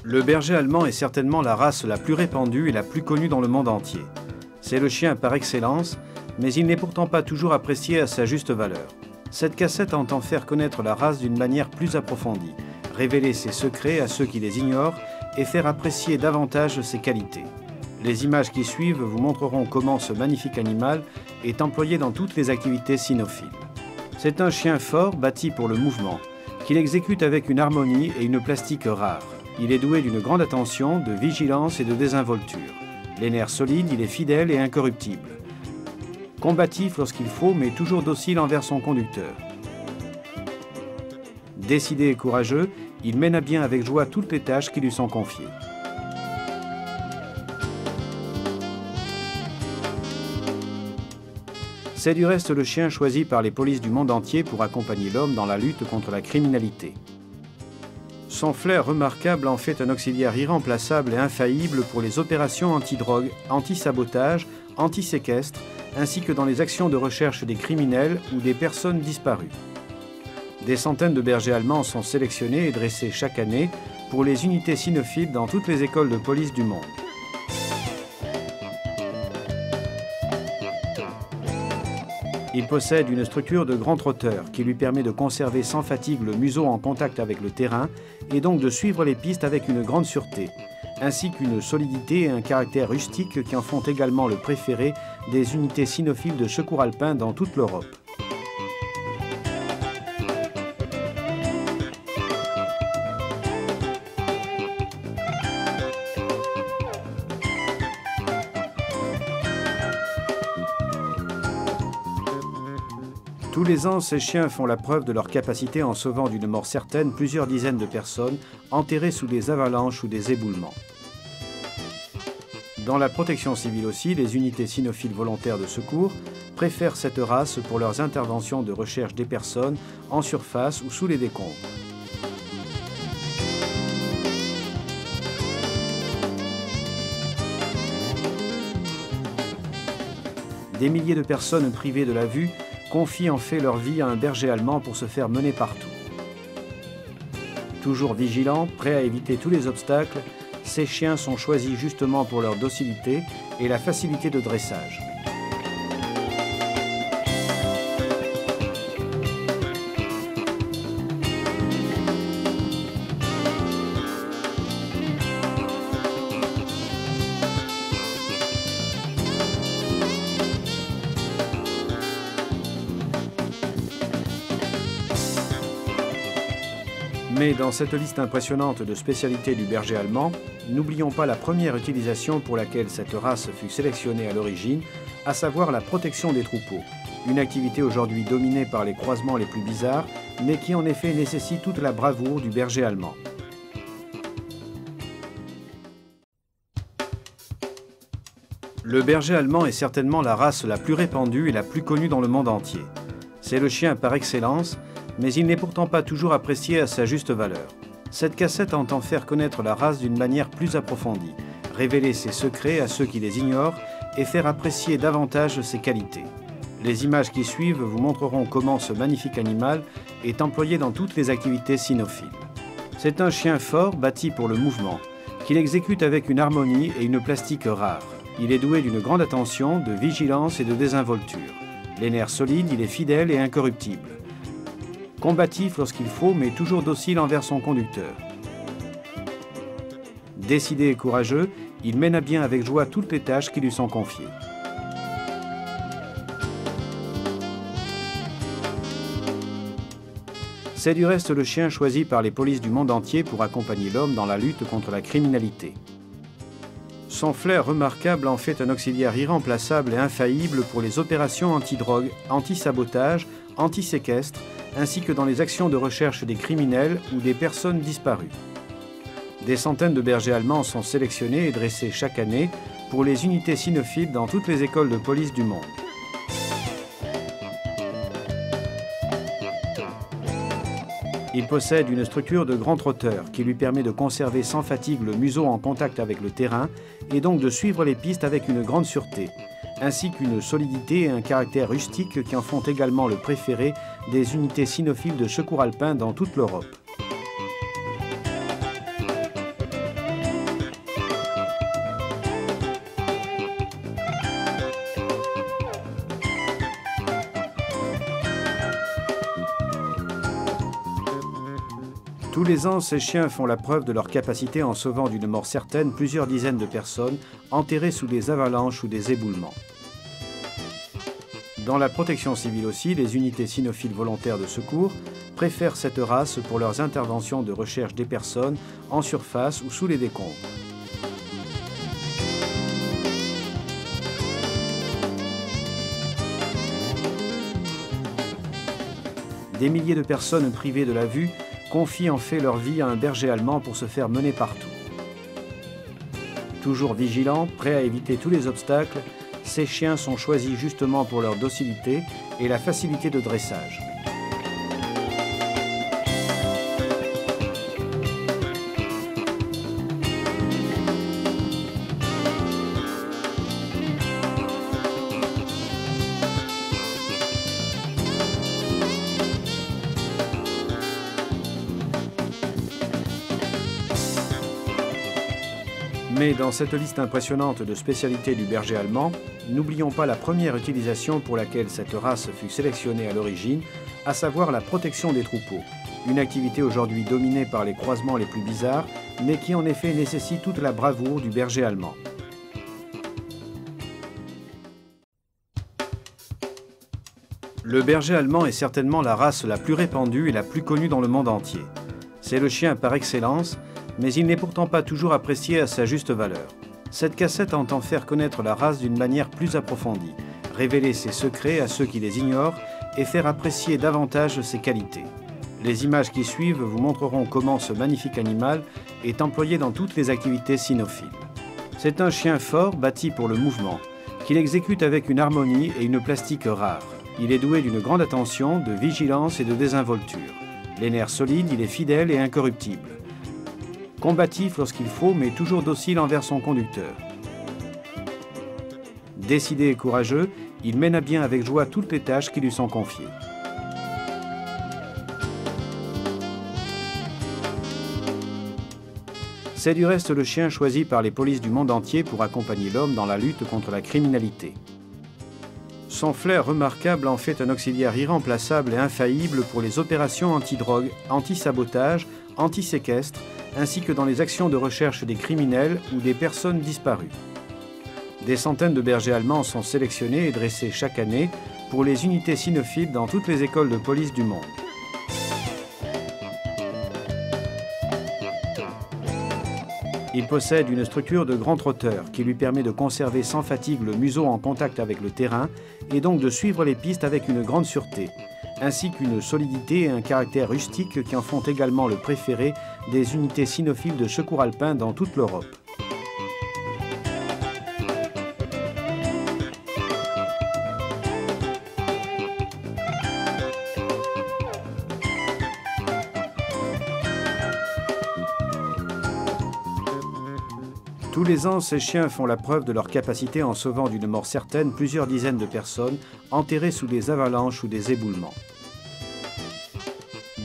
Le berger allemand est certainement la race la plus répandue et la plus connue dans le monde entier. C'est le chien par excellence, mais il n'est pourtant pas toujours apprécié à sa juste valeur. Cette cassette entend faire connaître la race d'une manière plus approfondie, révéler ses secrets à ceux qui les ignorent et faire apprécier davantage ses qualités. Les images qui suivent vous montreront comment ce magnifique animal est employé dans toutes les activités cynophiles. C'est un chien fort bâti pour le mouvement, qu'il exécute avec une harmonie et une plastique rare. Il est doué d'une grande attention, de vigilance et de désinvolture. Les nerfs solides, il est fidèle et incorruptible. Combatif lorsqu'il faut, mais toujours docile envers son conducteur. Décidé et courageux, il mène à bien avec joie toutes les tâches qui lui sont confiées. C'est du reste le chien choisi par les polices du monde entier pour accompagner l'homme dans la lutte contre la criminalité. Son flair remarquable en fait un auxiliaire irremplaçable et infaillible pour les opérations anti-drogue, anti-sabotage, anti-séquestre, ainsi que dans les actions de recherche des criminels ou des personnes disparues. Des centaines de bergers allemands sont sélectionnés et dressés chaque année pour les unités cynophiles dans toutes les écoles de police du monde. Il possède une structure de grand trotteur qui lui permet de conserver sans fatigue le museau en contact avec le terrain et donc de suivre les pistes avec une grande sûreté, ainsi qu'une solidité et un caractère rustique qui en font également le préféré des unités cynophiles de secours alpin dans toute l'Europe. Tous les ans, ces chiens font la preuve de leur capacité en sauvant d'une mort certaine plusieurs dizaines de personnes enterrées sous des avalanches ou des éboulements. Dans la protection civile aussi, les unités cynophiles volontaires de secours préfèrent cette race pour leurs interventions de recherche des personnes en surface ou sous les décombres. Des milliers de personnes privées de la vue confient en fait leur vie à un berger allemand pour se faire mener partout. Toujours vigilants, prêts à éviter tous les obstacles, ces chiens sont choisis justement pour leur docilité et la facilité de dressage. Mais dans cette liste impressionnante de spécialités du berger allemand, n'oublions pas la première utilisation pour laquelle cette race fut sélectionnée à l'origine, à savoir la protection des troupeaux. Une activité aujourd'hui dominée par les croisements les plus bizarres, mais qui en effet nécessite toute la bravoure du berger allemand. Le berger allemand est certainement la race la plus répandue et la plus connue dans le monde entier. C'est le chien par excellence, mais il n'est pourtant pas toujours apprécié à sa juste valeur. Cette cassette entend faire connaître la race d'une manière plus approfondie, révéler ses secrets à ceux qui les ignorent et faire apprécier davantage ses qualités. Les images qui suivent vous montreront comment ce magnifique animal est employé dans toutes les activités cynophiles. C'est un chien fort bâti pour le mouvement, qu'il exécute avec une harmonie et une plastique rare. Il est doué d'une grande attention, de vigilance et de désinvolture. Les nerfs solides, il est fidèle et incorruptible. Combatif lorsqu'il faut, mais toujours docile envers son conducteur. Décidé et courageux, il mène à bien avec joie toutes les tâches qui lui sont confiées. C'est du reste le chien choisi par les polices du monde entier pour accompagner l'homme dans la lutte contre la criminalité. Son flair remarquable en fait un auxiliaire irremplaçable et infaillible pour les opérations anti-drogue, anti-sabotage, anti-séquestre, ainsi que dans les actions de recherche des criminels ou des personnes disparues. Des centaines de bergers allemands sont sélectionnés et dressés chaque année pour les unités cynophiles dans toutes les écoles de police du monde. Il possède une structure de grand trotteur qui lui permet de conserver sans fatigue le museau en contact avec le terrain et donc de suivre les pistes avec une grande sûreté, ainsi qu'une solidité et un caractère rustique qui en font également le préféré des unités cynophiles de secours alpin dans toute l'Europe. Tous les ans, ces chiens font la preuve de leur capacité en sauvant d'une mort certaine plusieurs dizaines de personnes enterrées sous des avalanches ou des éboulements. Dans la protection civile aussi, les unités cynophiles volontaires de secours préfèrent cette race pour leurs interventions de recherche des personnes en surface ou sous les décombres. Des milliers de personnes privées de la vue confient en fait leur vie à un berger allemand pour se faire mener partout. Toujours vigilants, prêts à éviter tous les obstacles, ces chiens sont choisis justement pour leur docilité et la facilité de dressage. Mais dans cette liste impressionnante de spécialités du berger allemand, n'oublions pas la première utilisation pour laquelle cette race fut sélectionnée à l'origine, à savoir la protection des troupeaux. Une activité aujourd'hui dominée par les croisements les plus bizarres, mais qui en effet nécessite toute la bravoure du berger allemand. Le berger allemand est certainement la race la plus répandue et la plus connue dans le monde entier. C'est le chien par excellence, mais il n'est pourtant pas toujours apprécié à sa juste valeur. Cette cassette entend faire connaître la race d'une manière plus approfondie, révéler ses secrets à ceux qui les ignorent et faire apprécier davantage ses qualités. Les images qui suivent vous montreront comment ce magnifique animal est employé dans toutes les activités cynophiles. C'est un chien fort bâti pour le mouvement, qu'il exécute avec une harmonie et une plastique rare. Il est doué d'une grande attention, de vigilance et de désinvolture. Les nerfs solides, il est fidèle et incorruptible. Combatif lorsqu'il faut, mais toujours docile envers son conducteur. Décidé et courageux, il mène à bien avec joie toutes les tâches qui lui sont confiées. C'est du reste le chien choisi par les polices du monde entier pour accompagner l'homme dans la lutte contre la criminalité. Son flair remarquable en fait un auxiliaire irremplaçable et infaillible pour les opérations anti-drogue, anti-sabotage, anti-séquestre, ainsi que dans les actions de recherche des criminels ou des personnes disparues. Des centaines de bergers allemands sont sélectionnés et dressés chaque année pour les unités cynophiles dans toutes les écoles de police du monde. Il possède une structure de grand trotteur qui lui permet de conserver sans fatigue le museau en contact avec le terrain et donc de suivre les pistes avec une grande sûreté, ainsi qu'une solidité et un caractère rustique qui en font également le préféré des unités cynophiles de secours alpins dans toute l'Europe. Tous les ans, ces chiens font la preuve de leur capacité en sauvant d'une mort certaine plusieurs dizaines de personnes enterrées sous des avalanches ou des éboulements.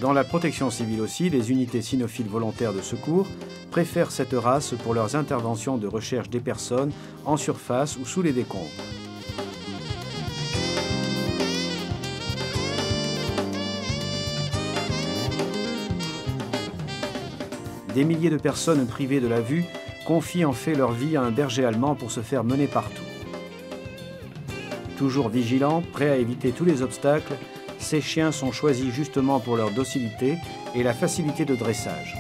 Dans la protection civile aussi, les unités cynophiles volontaires de secours préfèrent cette race pour leurs interventions de recherche des personnes en surface ou sous les décombres. Des milliers de personnes privées de la vue confient en fait leur vie à un berger allemand pour se faire mener partout. Toujours vigilants, prêts à éviter tous les obstacles, ces chiens sont choisis justement pour leur docilité et la facilité de dressage.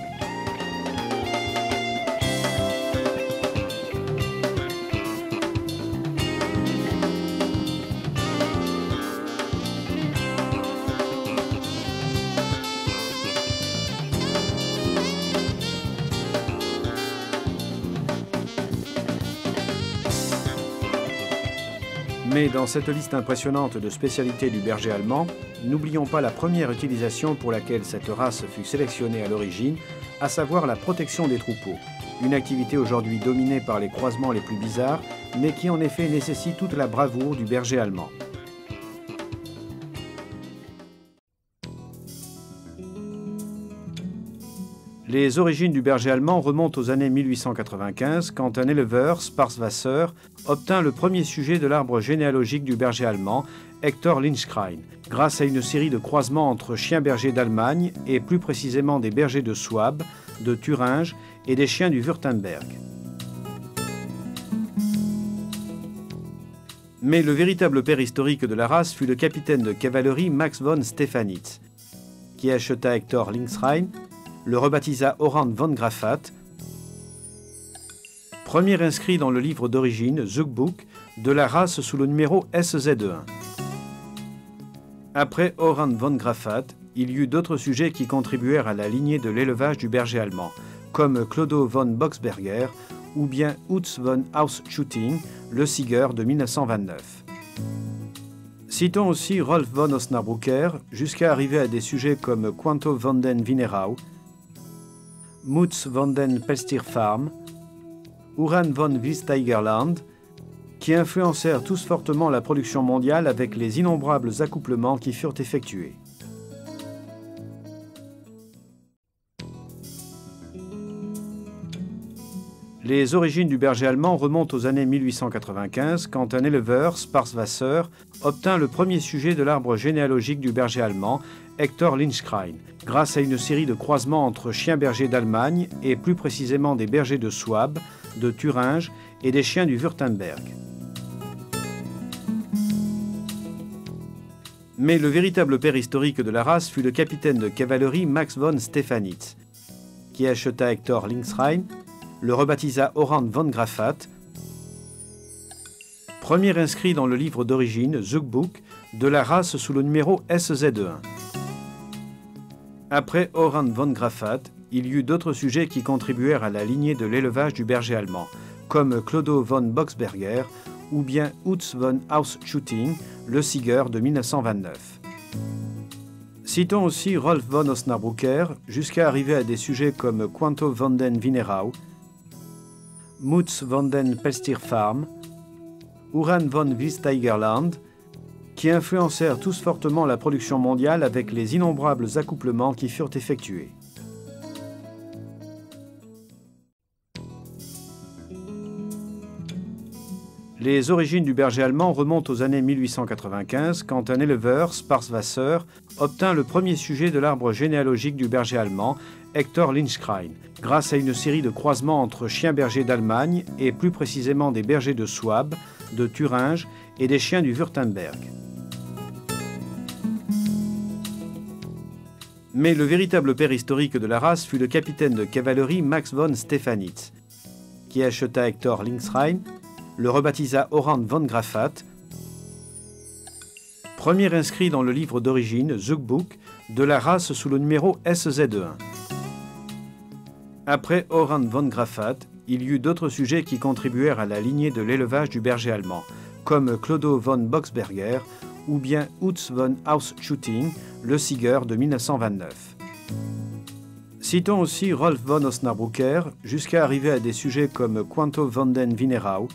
Mais dans cette liste impressionnante de spécialités du berger allemand, n'oublions pas la première utilisation pour laquelle cette race fut sélectionnée à l'origine, à savoir la protection des troupeaux. Une activité aujourd'hui dominée par les croisements les plus bizarres, mais qui en effet nécessite toute la bravoure du berger allemand. Les origines du berger allemand remontent aux années 1895, quand un éleveur, Sparswasser, obtint le premier sujet de l'arbre généalogique du berger allemand, Hector Linskrein, grâce à une série de croisements entre chiens bergers d'Allemagne et plus précisément des bergers de Souabe, de Thuringe et des chiens du Württemberg. Mais le véritable père historique de la race fut le capitaine de cavalerie Max von Stephanitz, qui acheta Hector Linskrein, le rebaptisa Orand von Grafat, premier inscrit dans le livre d'origine, Zugbuch, de la race sous le numéro SZ1. Après Orand von Grafat, il y eut d'autres sujets qui contribuèrent à la lignée de l'élevage du berger allemand, comme Clodo von Boxberger ou bien Utz von Ausschütting, le Sieger de 1929. Citons aussi Rolf von Osnabrücker, jusqu'à arriver à des sujets comme Quanto von den Wienerau, Mutz von den Pelstirfarm, Uran von Wildtigerland, qui influencèrent tous fortement la production mondiale avec les innombrables accouplements qui furent effectués. Les origines du berger allemand remontent aux années 1895, quand un éleveur, Sparswasser, obtint le premier sujet de l'arbre généalogique du berger allemand, Hector Linskrein, grâce à une série de croisements entre chiens bergers d'Allemagne et plus précisément des bergers de Souabe, de Thuringe et des chiens du Württemberg. Mais le véritable père historique de la race fut le capitaine de cavalerie Max von Stephanitz, qui acheta Hector Linskrein, le rebaptisa Orand von Grafat, premier inscrit dans le livre d'origine, Zugbuch, de la race sous le numéro SZ1. Après Orand von Grafat, il y eut d'autres sujets qui contribuèrent à la lignée de l'élevage du berger allemand, comme Clodo von Boxberger ou bien Utz von Ausschütting, le Sieger de 1929. Citons aussi Rolf von Osnabrücker, jusqu'à arriver à des sujets comme Quanto von den Wienerau, Mutz von den Pelstirfarm, Uran von Wildtigerland, qui influencèrent tous fortement la production mondiale avec les innombrables accouplements qui furent effectués. Les origines du berger allemand remontent aux années 1895, quand un éleveur, Sparswasser, obtint le premier sujet de l'arbre généalogique du berger allemand, Hector Linskrein, grâce à une série de croisements entre chiens bergers d'Allemagne et plus précisément des bergers de Souabe, de Thuringe et des chiens du Württemberg. Mais le véritable père historique de la race fut le capitaine de cavalerie Max von Stephanitz, qui acheta Hector Linskrein, le rebaptisa Orand von Grafat, premier inscrit dans le livre d'origine, Zugbuch, de la race sous le numéro SZ1. Après Orand von Grafat, il y eut d'autres sujets qui contribuèrent à la lignée de l'élevage du berger allemand, comme Clodo von Boxberger ou bien Utz von Ausschütting, le Sieger de 1929. Citons aussi Rolf von Osnabrücker, jusqu'à arriver à des sujets comme Quanto von den Wienerau,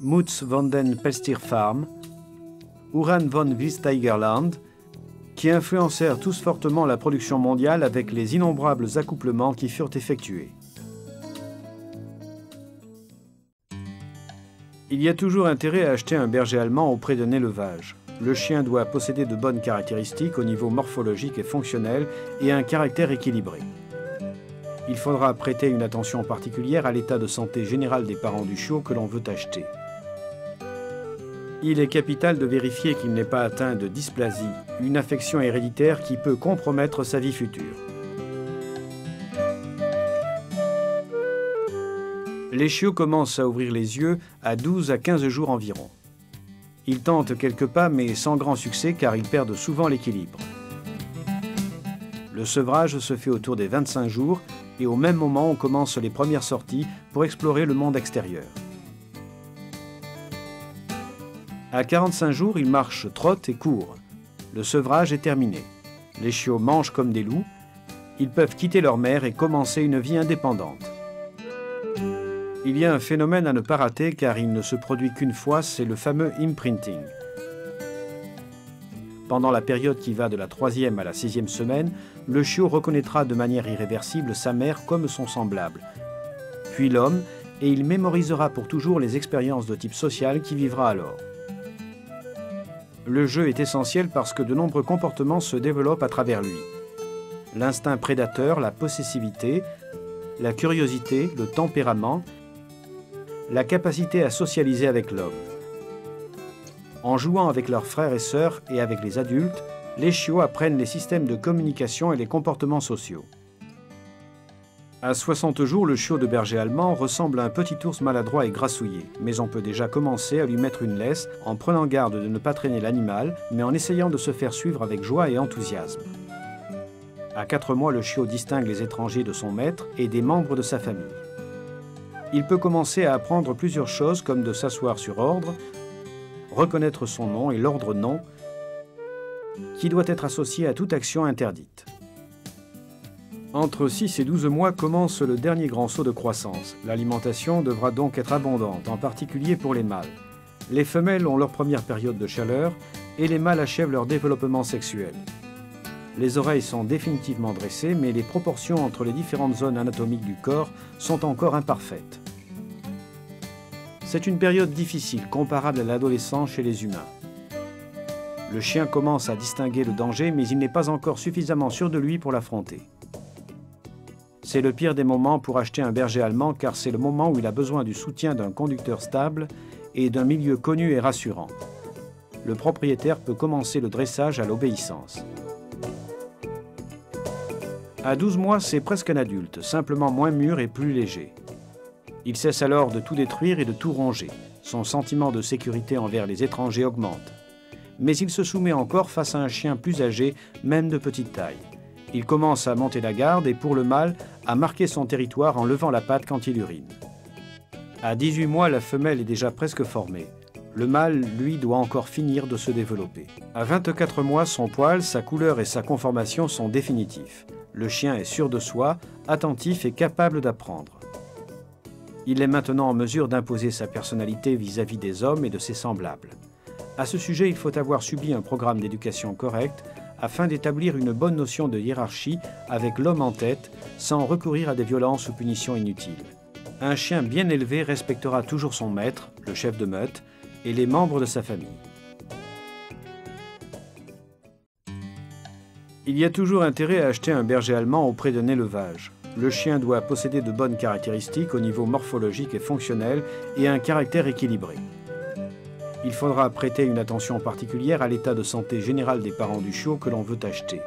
Mutz von den Pelstirfarm, Uran von Wildtigerland, qui influencèrent tous fortement la production mondiale avec les innombrables accouplements qui furent effectués. Il y a toujours intérêt à acheter un berger allemand auprès d'un élevage. Le chien doit posséder de bonnes caractéristiques au niveau morphologique et fonctionnel et un caractère équilibré. Il faudra prêter une attention particulière à l'état de santé général des parents du chiot que l'on veut acheter. Il est capital de vérifier qu'il n'est pas atteint de dysplasie, une affection héréditaire qui peut compromettre sa vie future. Les chiots commencent à ouvrir les yeux à 12 à 15 jours environ. Ils tentent quelques pas mais sans grand succès car ils perdent souvent l'équilibre. Le sevrage se fait autour des 25 jours et au même moment on commence les premières sorties pour explorer le monde extérieur. À 45 jours, ils marchent, trottent et courent. Le sevrage est terminé. Les chiots mangent comme des loups. Ils peuvent quitter leur mère et commencer une vie indépendante. Il y a un phénomène à ne pas rater car il ne se produit qu'une fois, c'est le fameux imprinting. Pendant la période qui va de la 3e à la 6e semaine, le chiot reconnaîtra de manière irréversible sa mère comme son semblable, puis l'homme, et il mémorisera pour toujours les expériences de type social qu'il vivra alors. Le jeu est essentiel parce que de nombreux comportements se développent à travers lui. L'instinct prédateur, la possessivité, la curiosité, le tempérament, la capacité à socialiser avec l'homme. En jouant avec leurs frères et sœurs et avec les adultes, les chiots apprennent les systèmes de communication et les comportements sociaux. À 60 jours, le chiot de berger allemand ressemble à un petit ours maladroit et grassouillé, mais on peut déjà commencer à lui mettre une laisse en prenant garde de ne pas traîner l'animal, mais en essayant de se faire suivre avec joie et enthousiasme. À 4 mois, le chiot distingue les étrangers de son maître et des membres de sa famille. Il peut commencer à apprendre plusieurs choses comme de s'asseoir sur ordre, reconnaître son nom et l'ordre non, qui doit être associé à toute action interdite. Entre 6 et 12 mois commence le dernier grand saut de croissance. L'alimentation devra donc être abondante, en particulier pour les mâles. Les femelles ont leur première période de chaleur et les mâles achèvent leur développement sexuel. Les oreilles sont définitivement dressées, mais les proportions entre les différentes zones anatomiques du corps sont encore imparfaites. C'est une période difficile, comparable à l'adolescence chez les humains. Le chien commence à distinguer le danger, mais il n'est pas encore suffisamment sûr de lui pour l'affronter. C'est le pire des moments pour acheter un berger allemand car c'est le moment où il a besoin du soutien d'un conducteur stable et d'un milieu connu et rassurant. Le propriétaire peut commencer le dressage à l'obéissance. À 12 mois, c'est presque un adulte, simplement moins mûr et plus léger. Il cesse alors de tout détruire et de tout ronger. Son sentiment de sécurité envers les étrangers augmente. Mais il se soumet encore face à un chien plus âgé, même de petite taille. Il commence à monter la garde et pour le mâle, à marquer son territoire en levant la patte quand il urine. À 18 mois, la femelle est déjà presque formée. Le mâle, lui, doit encore finir de se développer. À 24 mois, son poil, sa couleur et sa conformation sont définitifs. Le chien est sûr de soi, attentif et capable d'apprendre. Il est maintenant en mesure d'imposer sa personnalité vis-à-vis des hommes et de ses semblables. À ce sujet, il faut avoir subi un programme d'éducation correct afin d'établir une bonne notion de hiérarchie avec l'homme en tête, sans recourir à des violences ou punitions inutiles. Un chien bien élevé respectera toujours son maître, le chef de meute, et les membres de sa famille. Il y a toujours intérêt à acheter un berger allemand auprès d'un élevage. Le chien doit posséder de bonnes caractéristiques au niveau morphologique et fonctionnel et un caractère équilibré. Il faudra prêter une attention particulière à l'état de santé général des parents du chiot que l'on veut acheter.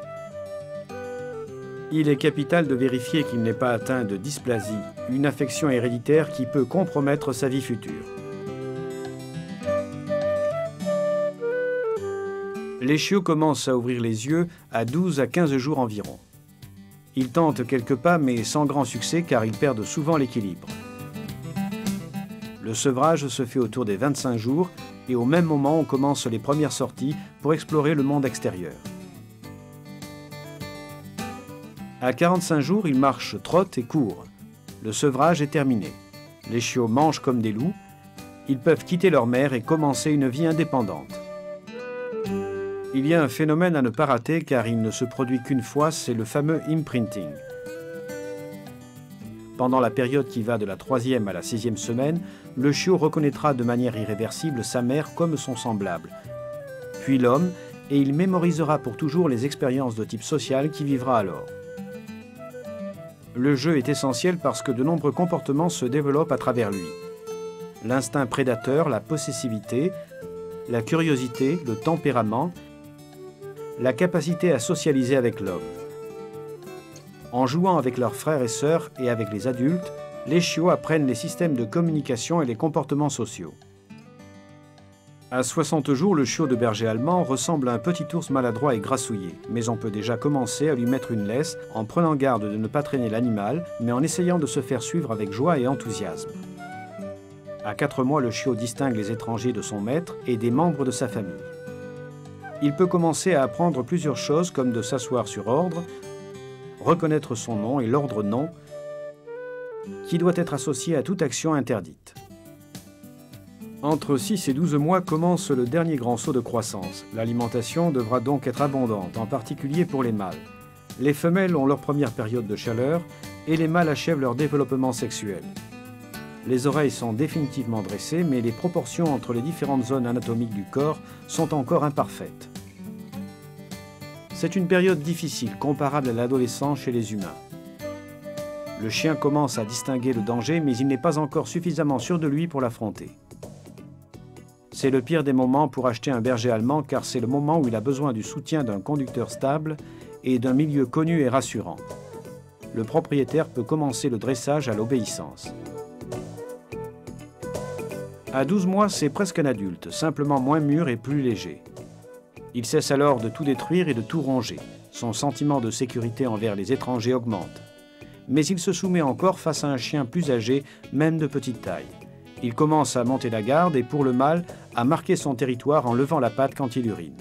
Il est capital de vérifier qu'il n'est pas atteint de dysplasie, une affection héréditaire qui peut compromettre sa vie future. Les chiots commencent à ouvrir les yeux à 12 à 15 jours environ. Ils tentent quelques pas mais sans grand succès car ils perdent souvent l'équilibre. Le sevrage se fait autour des 25 jours et au même moment on commence les premières sorties pour explorer le monde extérieur. À 45 jours, ils marchent, trottent et courent. Le sevrage est terminé. Les chiots mangent comme des loups. Ils peuvent quitter leur mère et commencer une vie indépendante. Il y a un phénomène à ne pas rater car il ne se produit qu'une fois, c'est le fameux imprinting. Pendant la période qui va de la 3e à la 6e semaine, le chiot reconnaîtra de manière irréversible sa mère comme son semblable, puis l'homme, et il mémorisera pour toujours les expériences de type social qu'il vivra alors. Le jeu est essentiel parce que de nombreux comportements se développent à travers lui. L'instinct prédateur, la possessivité, la curiosité, le tempérament, la capacité à socialiser avec l'homme. En jouant avec leurs frères et sœurs et avec les adultes, les chiots apprennent les systèmes de communication et les comportements sociaux. À 60 jours, le chiot de berger allemand ressemble à un petit ours maladroit et grassouillé, mais on peut déjà commencer à lui mettre une laisse en prenant garde de ne pas traîner l'animal, mais en essayant de se faire suivre avec joie et enthousiasme. À 4 mois, le chiot distingue les étrangers de son maître et des membres de sa famille. Il peut commencer à apprendre plusieurs choses comme de s'asseoir sur ordre, reconnaître son nom et l'ordre non, qui doit être associé à toute action interdite. Entre 6 et 12 mois commence le dernier grand saut de croissance. L'alimentation devra donc être abondante, en particulier pour les mâles. Les femelles ont leur première période de chaleur et les mâles achèvent leur développement sexuel. Les oreilles sont définitivement dressées, mais les proportions entre les différentes zones anatomiques du corps sont encore imparfaites. C'est une période difficile, comparable à l'adolescence chez les humains. Le chien commence à distinguer le danger, mais il n'est pas encore suffisamment sûr de lui pour l'affronter. C'est le pire des moments pour acheter un berger allemand, car c'est le moment où il a besoin du soutien d'un conducteur stable et d'un milieu connu et rassurant. Le propriétaire peut commencer le dressage à l'obéissance. À 12 mois, c'est presque un adulte, simplement moins mûr et plus léger. Il cesse alors de tout détruire et de tout ronger. Son sentiment de sécurité envers les étrangers augmente. Mais il se soumet encore face à un chien plus âgé, même de petite taille. Il commence à monter la garde et, pour le mâle, à marquer son territoire en levant la patte quand il urine.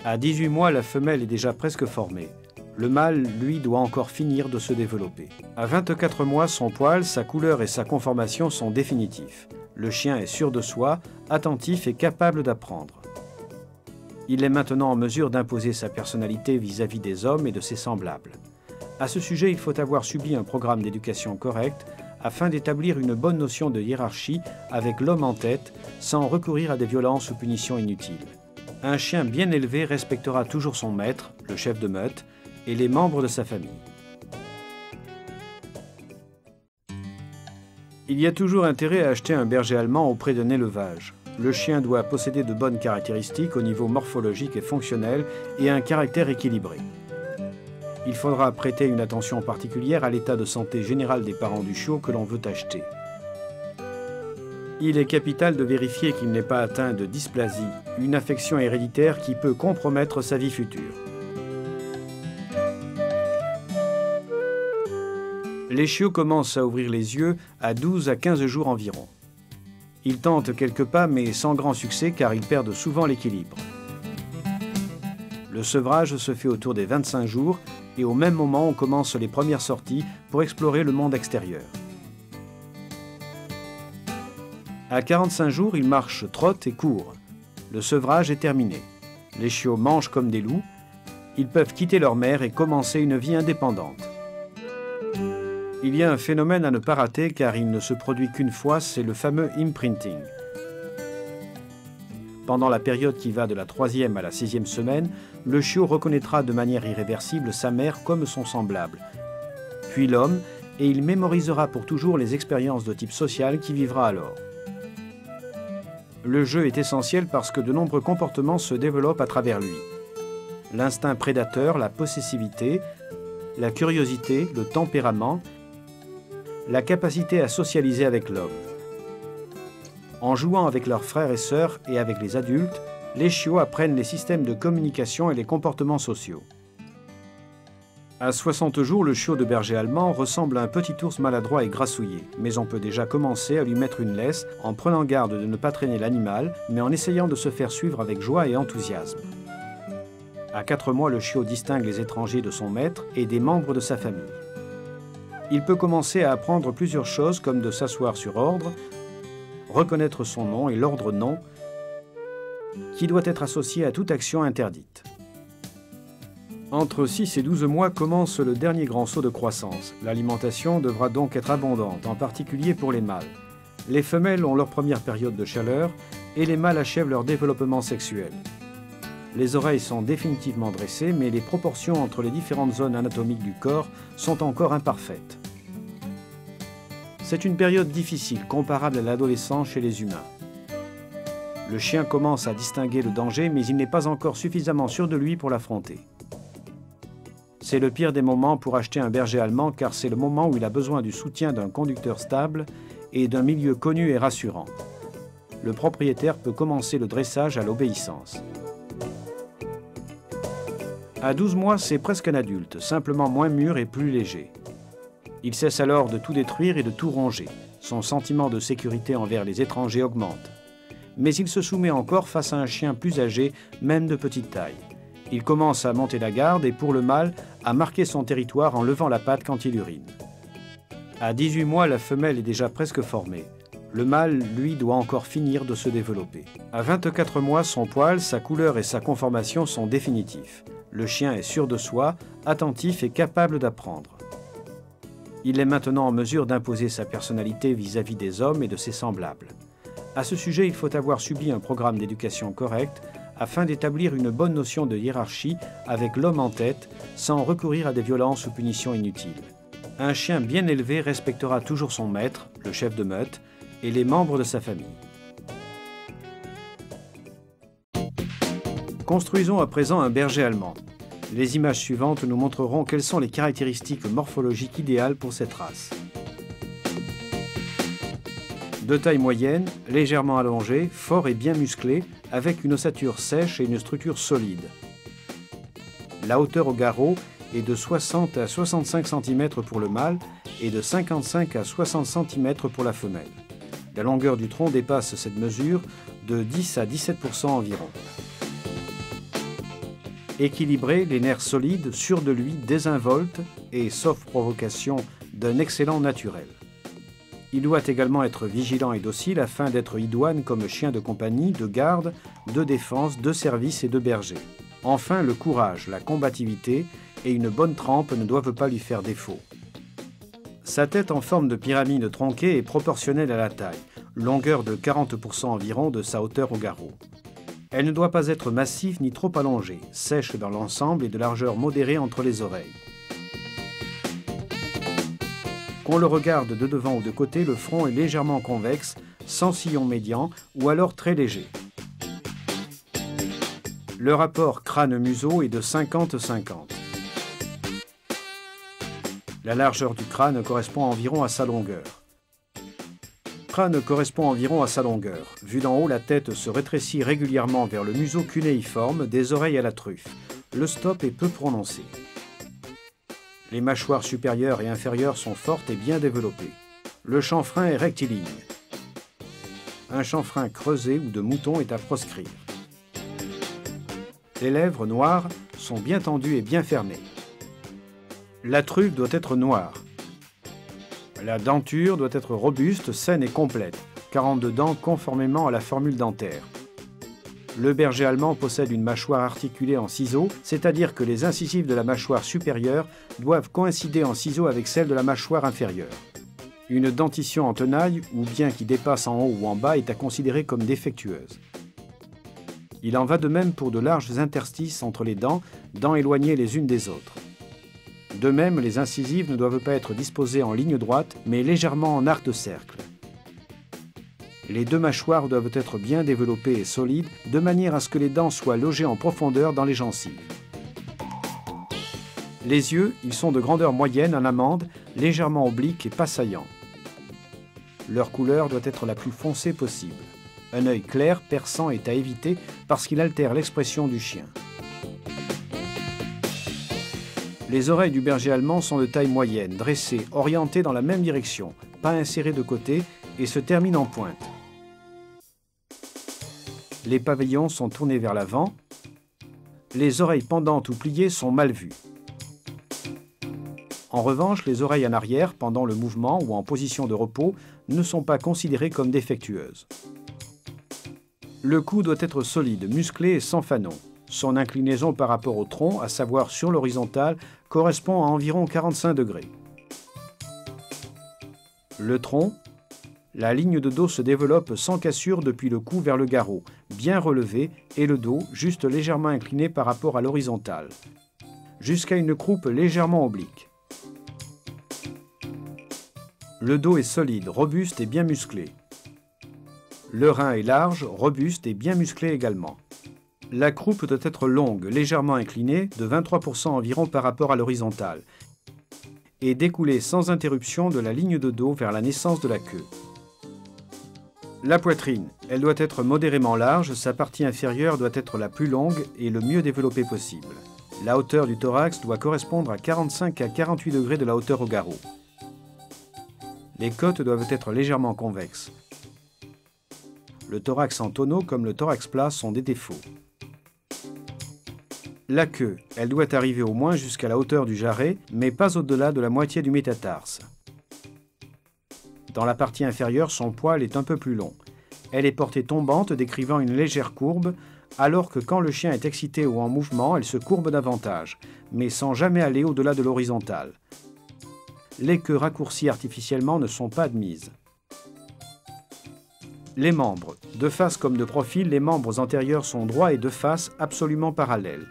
À 18 mois, la femelle est déjà presque formée. Le mâle, lui, doit encore finir de se développer. À 24 mois, son poil, sa couleur et sa conformation sont définitifs. Le chien est sûr de soi, attentif et capable d'apprendre. Il est maintenant en mesure d'imposer sa personnalité vis-à-vis des hommes et de ses semblables. À ce sujet, il faut avoir subi un programme d'éducation correct afin d'établir une bonne notion de hiérarchie avec l'homme en tête, sans recourir à des violences ou punitions inutiles. Un chien bien élevé respectera toujours son maître, le chef de meute, et les membres de sa famille. Il y a toujours intérêt à acheter un berger allemand auprès d'un élevage. Le chien doit posséder de bonnes caractéristiques au niveau morphologique et fonctionnel et un caractère équilibré. Il faudra prêter une attention particulière à l'état de santé général des parents du chiot que l'on veut acheter. Il est capital de vérifier qu'il n'est pas atteint de dysplasie, une affection héréditaire qui peut compromettre sa vie future. Les chiots commencent à ouvrir les yeux à 12 à 15 jours environ. Ils tentent quelques pas, mais sans grand succès car ils perdent souvent l'équilibre. Le sevrage se fait autour des 25 jours et au même moment on commence les premières sorties pour explorer le monde extérieur. À 45 jours, ils marchent, trottent et courent. Le sevrage est terminé. Les chiots mangent comme des loups. Ils peuvent quitter leur mère et commencer une vie indépendante. Il y a un phénomène à ne pas rater car il ne se produit qu'une fois, c'est le fameux imprinting. Pendant la période qui va de la 3e à la 6e semaine, le chiot reconnaîtra de manière irréversible sa mère comme son semblable, puis l'homme, et il mémorisera pour toujours les expériences de type social qu'il vivra alors. Le jeu est essentiel parce que de nombreux comportements se développent à travers lui. L'instinct prédateur, la possessivité, la curiosité, le tempérament, la capacité à socialiser avec l'homme. En jouant avec leurs frères et sœurs et avec les adultes, les chiots apprennent les systèmes de communication et les comportements sociaux. À 60 jours, le chiot de berger allemand ressemble à un petit ours maladroit et grassouillé, mais on peut déjà commencer à lui mettre une laisse en prenant garde de ne pas traîner l'animal, mais en essayant de se faire suivre avec joie et enthousiasme. À 4 mois, le chiot distingue les étrangers de son maître et des membres de sa famille. Il peut commencer à apprendre plusieurs choses comme de s'asseoir sur ordre, reconnaître son nom et l'ordre nom, qui doit être associé à toute action interdite. Entre 6 et 12 mois commence le dernier grand saut de croissance. L'alimentation devra donc être abondante, en particulier pour les mâles. Les femelles ont leur première période de chaleur et les mâles achèvent leur développement sexuel. Les oreilles sont définitivement dressées, mais les proportions entre les différentes zones anatomiques du corps sont encore imparfaites. C'est une période difficile, comparable à l'adolescence chez les humains. Le chien commence à distinguer le danger, mais il n'est pas encore suffisamment sûr de lui pour l'affronter. C'est le pire des moments pour acheter un berger allemand, car c'est le moment où il a besoin du soutien d'un conducteur stable et d'un milieu connu et rassurant. Le propriétaire peut commencer le dressage à l'obéissance. À 12 mois, c'est presque un adulte, simplement moins mûr et plus léger. Il cesse alors de tout détruire et de tout ronger. Son sentiment de sécurité envers les étrangers augmente. Mais il se soumet encore face à un chien plus âgé, même de petite taille. Il commence à monter la garde et, pour le mâle, à marquer son territoire en levant la patte quand il urine. À 18 mois, la femelle est déjà presque formée. Le mâle, lui, doit encore finir de se développer. À 24 mois, son poil, sa couleur et sa conformation sont définitifs. Le chien est sûr de soi, attentif et capable d'apprendre. Il est maintenant en mesure d'imposer sa personnalité vis-à-vis des hommes et de ses semblables. À ce sujet, il faut avoir subi un programme d'éducation correct afin d'établir une bonne notion de hiérarchie avec l'homme en tête, sans recourir à des violences ou punitions inutiles. Un chien bien élevé respectera toujours son maître, le chef de meute, et les membres de sa famille. Construisons à présent un berger allemand. Les images suivantes nous montreront quelles sont les caractéristiques morphologiques idéales pour cette race. De taille moyenne, légèrement allongé, fort et bien musclé, avec une ossature sèche et une structure solide. La hauteur au garrot est de 60 à 65 cm pour le mâle et de 55 à 60 cm pour la femelle. La longueur du tronc dépasse cette mesure de 10 à 17% environ. Équilibré, les nerfs solides, sûrs de lui, désinvoltes et, sauf provocation, d'un excellent naturel. Il doit également être vigilant et docile afin d'être idoine comme chien de compagnie, de garde, de défense, de service et de berger. Enfin, le courage, la combativité et une bonne trempe ne doivent pas lui faire défaut. Sa tête en forme de pyramide tronquée est proportionnelle à la taille, longueur de 40% environ de sa hauteur au garrot. Elle ne doit pas être massive ni trop allongée, sèche dans l'ensemble et de largeur modérée entre les oreilles. Qu'on le regarde de devant ou de côté, le front est légèrement convexe, sans sillon médian ou alors très léger. Le rapport crâne-museau est de 50-50. La largeur du crâne correspond environ à sa longueur. Le crâne correspond environ à sa longueur. Vu d'en haut, la tête se rétrécit régulièrement vers le museau cunéiforme, des oreilles à la truffe. Le stop est peu prononcé. Les mâchoires supérieures et inférieures sont fortes et bien développées. Le chanfrein est rectiligne. Un chanfrein creusé ou de mouton est à proscrire. Les lèvres noires sont bien tendues et bien fermées. La truffe doit être noire. La denture doit être robuste, saine et complète, 42 dents conformément à la formule dentaire. Le berger allemand possède une mâchoire articulée en ciseaux, c'est-à-dire que les incisives de la mâchoire supérieure doivent coïncider en ciseaux avec celles de la mâchoire inférieure. Une dentition en tenaille, ou bien qui dépasse en haut ou en bas, est à considérer comme défectueuse. Il en va de même pour de larges interstices entre les dents éloignées les unes des autres. De même, les incisives ne doivent pas être disposées en ligne droite, mais légèrement en arc de cercle. Les deux mâchoires doivent être bien développées et solides, de manière à ce que les dents soient logées en profondeur dans les gencives. Les yeux, ils sont de grandeur moyenne en amande, légèrement obliques et pas saillants. Leur couleur doit être la plus foncée possible. Un œil clair, perçant est à éviter parce qu'il altère l'expression du chien. Les oreilles du berger allemand sont de taille moyenne, dressées, orientées dans la même direction, pas insérées de côté et se terminent en pointe. Les pavillons sont tournés vers l'avant. Les oreilles pendantes ou pliées sont mal vues. En revanche, les oreilles en arrière, pendant le mouvement ou en position de repos, ne sont pas considérées comme défectueuses. Le cou doit être solide, musclé et sans fanon. Son inclinaison par rapport au tronc, à savoir sur l'horizontale, correspond à environ 45 degrés. Le tronc, la ligne de dos se développe sans cassure depuis le cou vers le garrot, bien relevé, et le dos juste légèrement incliné par rapport à l'horizontale, jusqu'à une croupe légèrement oblique. Le dos est solide, robuste et bien musclé. Le rein est large, robuste et bien musclé également. La croupe doit être longue, légèrement inclinée, de 23% environ par rapport à l'horizontale, et découler sans interruption de la ligne de dos vers la naissance de la queue. La poitrine, elle doit être modérément large, sa partie inférieure doit être la plus longue et le mieux développée possible. La hauteur du thorax doit correspondre à 45 à 48 degrés de la hauteur au garrot. Les côtes doivent être légèrement convexes. Le thorax en tonneau comme le thorax plat sont des défauts. La queue, elle doit arriver au moins jusqu'à la hauteur du jarret, mais pas au-delà de la moitié du métatarse. Dans la partie inférieure, son poil est un peu plus long. Elle est portée tombante, décrivant une légère courbe, alors que quand le chien est excité ou en mouvement, elle se courbe davantage, mais sans jamais aller au-delà de l'horizontale. les queues raccourcies artificiellement ne sont pas admises. Les membres. De face comme de profil, les membres antérieurs sont droits et de face absolument parallèles.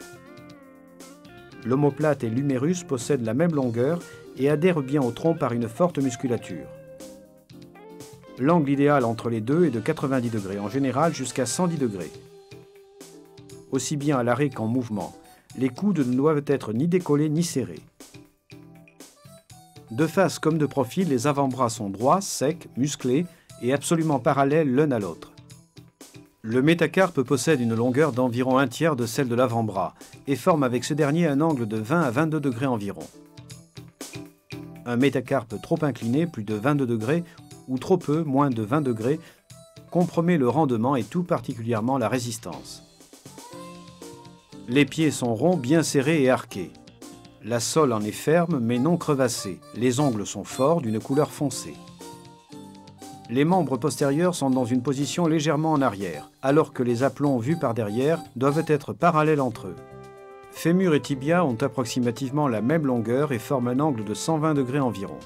L'omoplate et l'humérus possèdent la même longueur et adhèrent bien au tronc par une forte musculature. L'angle idéal entre les deux est de 90 degrés, en général jusqu'à 110 degrés. Aussi bien à l'arrêt qu'en mouvement, les coudes ne doivent être ni décollés ni serrés. De face comme de profil, les avant-bras sont droits, secs, musclés et absolument parallèles l'un à l'autre. Le métacarpe possède une longueur d'environ un tiers de celle de l'avant-bras et forme avec ce dernier un angle de 20 à 22 degrés environ. Un métacarpe trop incliné, plus de 22 degrés, ou trop peu, moins de 20 degrés, compromet le rendement et tout particulièrement la résistance. Les pieds sont ronds, bien serrés et arqués. La sole en est ferme mais non crevassée. Les ongles sont forts, d'une couleur foncée. Les membres postérieurs sont dans une position légèrement en arrière, alors que les aplombs vus par derrière doivent être parallèles entre eux. Fémur et tibia ont approximativement la même longueur et forment un angle de 120 degrés environ.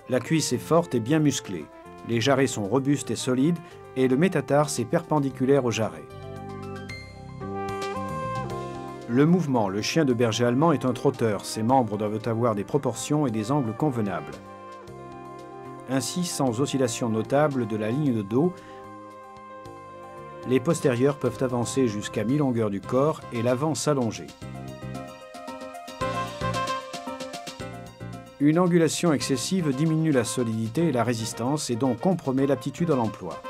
La cuisse est forte et bien musclée. Les jarrets sont robustes et solides et le métatarse est perpendiculaire aux jarrets. Le mouvement, le chien de berger allemand est un trotteur. Ses membres doivent avoir des proportions et des angles convenables. Ainsi, sans oscillation notable de la ligne de dos, les postérieurs peuvent avancer jusqu'à mi-longueur du corps et l'avant s'allonger. Une angulation excessive diminue la solidité et la résistance et donc compromet l'aptitude à l'emploi.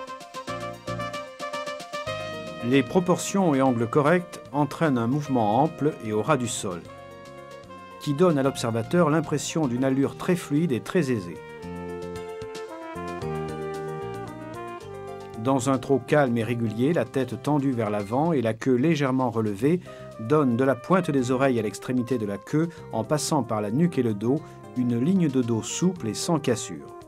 Les proportions et angles corrects entraînent un mouvement ample et au ras du sol, qui donne à l'observateur l'impression d'une allure très fluide et très aisée. Dans un trot calme et régulier, la tête tendue vers l'avant et la queue légèrement relevée donnent de la pointe des oreilles à l'extrémité de la queue, en passant par la nuque et le dos, une ligne de dos souple et sans cassure.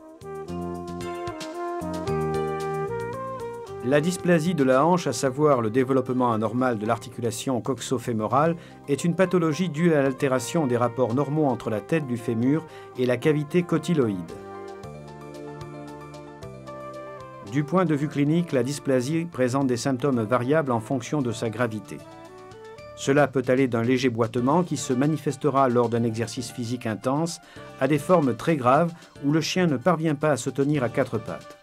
La dysplasie de la hanche, à savoir le développement anormal de l'articulation coxo-fémorale, est une pathologie due à l'altération des rapports normaux entre la tête du fémur et la cavité cotyloïde. Du point de vue clinique, la dysplasie présente des symptômes variables en fonction de sa gravité. Cela peut aller d'un léger boitement qui se manifestera lors d'un exercice physique intense à des formes très graves où le chien ne parvient pas à se tenir à quatre pattes.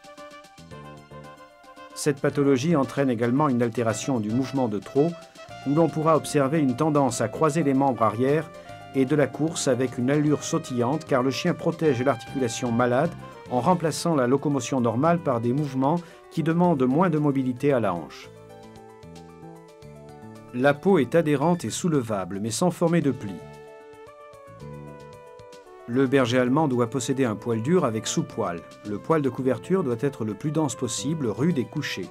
Cette pathologie entraîne également une altération du mouvement de trot où l'on pourra observer une tendance à croiser les membres arrière et de la course avec une allure sautillante car le chien protège l'articulation malade en remplaçant la locomotion normale par des mouvements qui demandent moins de mobilité à la hanche. La peau est adhérente et soulevable, mais sans former de plis. Le berger allemand doit posséder un poil dur avec sous-poil. Le poil de couverture doit être le plus dense possible, rude et couché.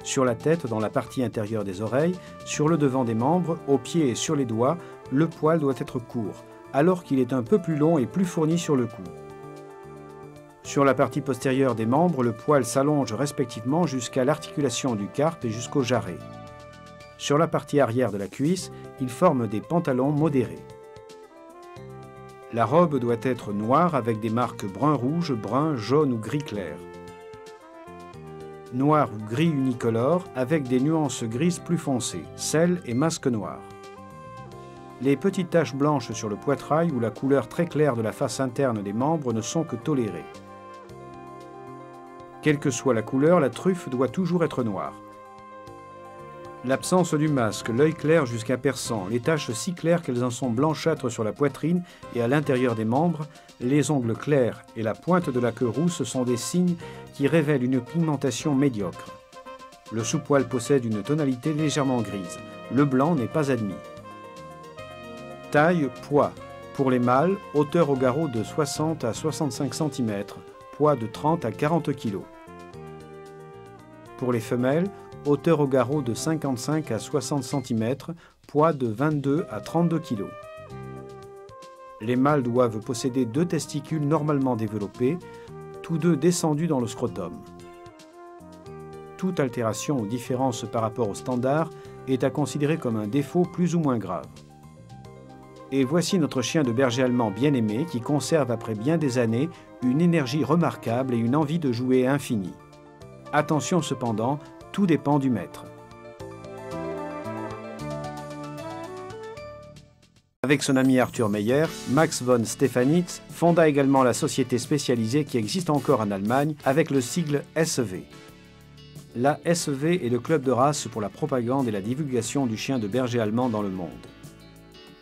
Sur la tête, dans la partie intérieure des oreilles, sur le devant des membres, aux pieds et sur les doigts, le poil doit être court, alors qu'il est un peu plus long et plus fourni sur le cou. Sur la partie postérieure des membres, le poil s'allonge respectivement jusqu'à l'articulation du carpe et jusqu'au jarret. Sur la partie arrière de la cuisse, il forme des pantalons modérés. La robe doit être noire avec des marques brun-rouge, brun, jaune ou gris clair. Noir ou gris unicolore avec des nuances grises plus foncées, selle et masque noir. Les petites taches blanches sur le poitrail ou la couleur très claire de la face interne des membres ne sont que tolérées. Quelle que soit la couleur, la truffe doit toujours être noire. L'absence du masque, l'œil clair jusqu'à perçant, les taches si claires qu'elles en sont blanchâtres sur la poitrine et à l'intérieur des membres, les ongles clairs et la pointe de la queue rousse sont des signes qui révèlent une pigmentation médiocre. Le sous-poil possède une tonalité légèrement grise. Le blanc n'est pas admis. Taille, poids. Pour les mâles, hauteur au garrot de 60 à 65 cm, poids de 30 à 40 kg. Pour les femelles, hauteur au garrot de 55 à 60 cm, poids de 22 à 32 kg. Les mâles doivent posséder 2 testicules normalement développés, tous deux descendus dans le scrotum. Toute altération ou différence par rapport au standard est à considérer comme un défaut plus ou moins grave. Et voici notre chien de berger allemand bien aimé qui conserve après bien des années une énergie remarquable et une envie de jouer infinie. Attention cependant, tout dépend du maître. Avec son ami Arthur Meyer, Max von Stefanitz fonda également la société spécialisée qui existe encore en Allemagne avec le sigle SEV. La SEV est le club de race pour la propagande et la divulgation du chien de berger allemand dans le monde.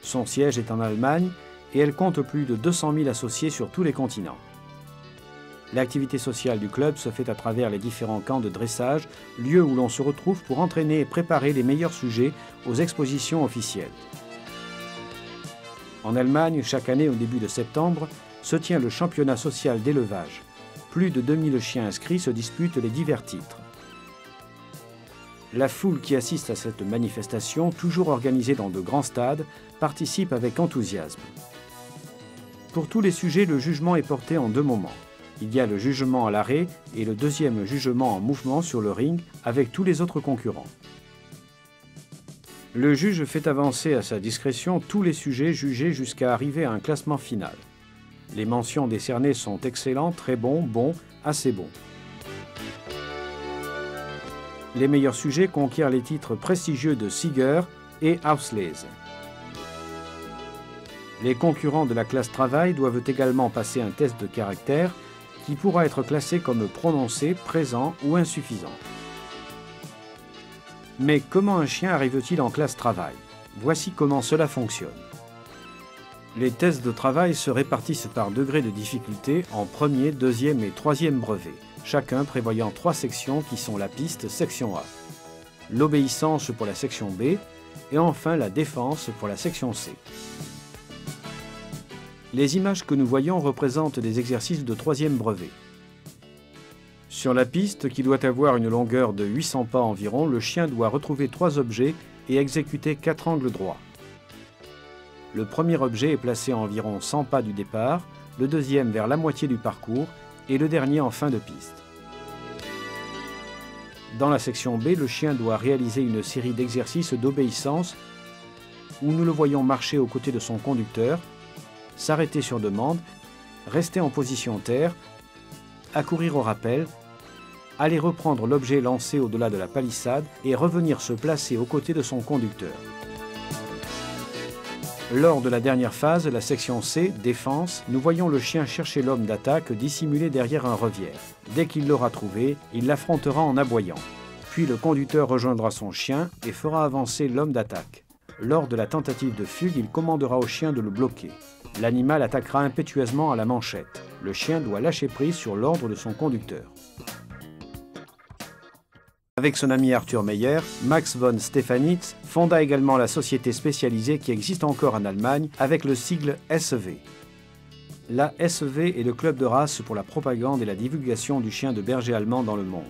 Son siège est en Allemagne et elle compte plus de 200 000 associés sur tous les continents. L'activité sociale du club se fait à travers les différents camps de dressage, lieux où l'on se retrouve pour entraîner et préparer les meilleurs sujets aux expositions officielles. En Allemagne, chaque année au début de septembre, se tient le championnat social d'élevage. Plus de 2000 chiens inscrits se disputent les divers titres. La foule qui assiste à cette manifestation, toujours organisée dans de grands stades, participe avec enthousiasme. Pour tous les sujets, le jugement est porté en deux moments. Il y a le jugement à l'arrêt et le deuxième jugement en mouvement sur le ring avec tous les autres concurrents. Le juge fait avancer à sa discrétion tous les sujets jugés jusqu'à arriver à un classement final. Les mentions décernées sont excellents, très bons, bons, assez bons. Les meilleurs sujets conquièrent les titres prestigieux de Sieger et Auslese. Les concurrents de la classe travail doivent également passer un test de caractère qui pourra être classé comme prononcé, présent ou insuffisant. Mais comment un chien arrive-t-il en classe travail? Voici comment cela fonctionne. Les tests de travail se répartissent par degré de difficulté en premier, deuxième et troisième brevet, chacun prévoyant 3 sections qui sont la piste section A, l'obéissance pour la section B et enfin la défense pour la section C. Les images que nous voyons représentent des exercices de troisième brevet. Sur la piste, qui doit avoir une longueur de 800 pas environ, le chien doit retrouver 3 objets et exécuter 4 angles droits. Le premier objet est placé à environ 100 pas du départ, le deuxième vers la moitié du parcours et le dernier en fin de piste. Dans la section B, le chien doit réaliser une série d'exercices d'obéissance où nous le voyons marcher aux côtés de son conducteur, s'arrêter sur demande, rester en position terre, accourir au rappel, aller reprendre l'objet lancé au-delà de la palissade et revenir se placer aux côtés de son conducteur. Lors de la dernière phase, la section C, défense, nous voyons le chien chercher l'homme d'attaque dissimulé derrière un revière. Dès qu'il l'aura trouvé, il l'affrontera en aboyant. Puis le conducteur rejoindra son chien et fera avancer l'homme d'attaque. Lors de la tentative de fugue, il commandera au chien de le bloquer. L'animal attaquera impétueusement à la manchette. Le chien doit lâcher prise sur l'ordre de son conducteur. Avec son ami Arthur Meyer, Max von Stefanitz fonda également la société spécialisée qui existe encore en Allemagne avec le sigle SEV. La SEV est le club de race pour la propagande et la divulgation du chien de berger allemand dans le monde.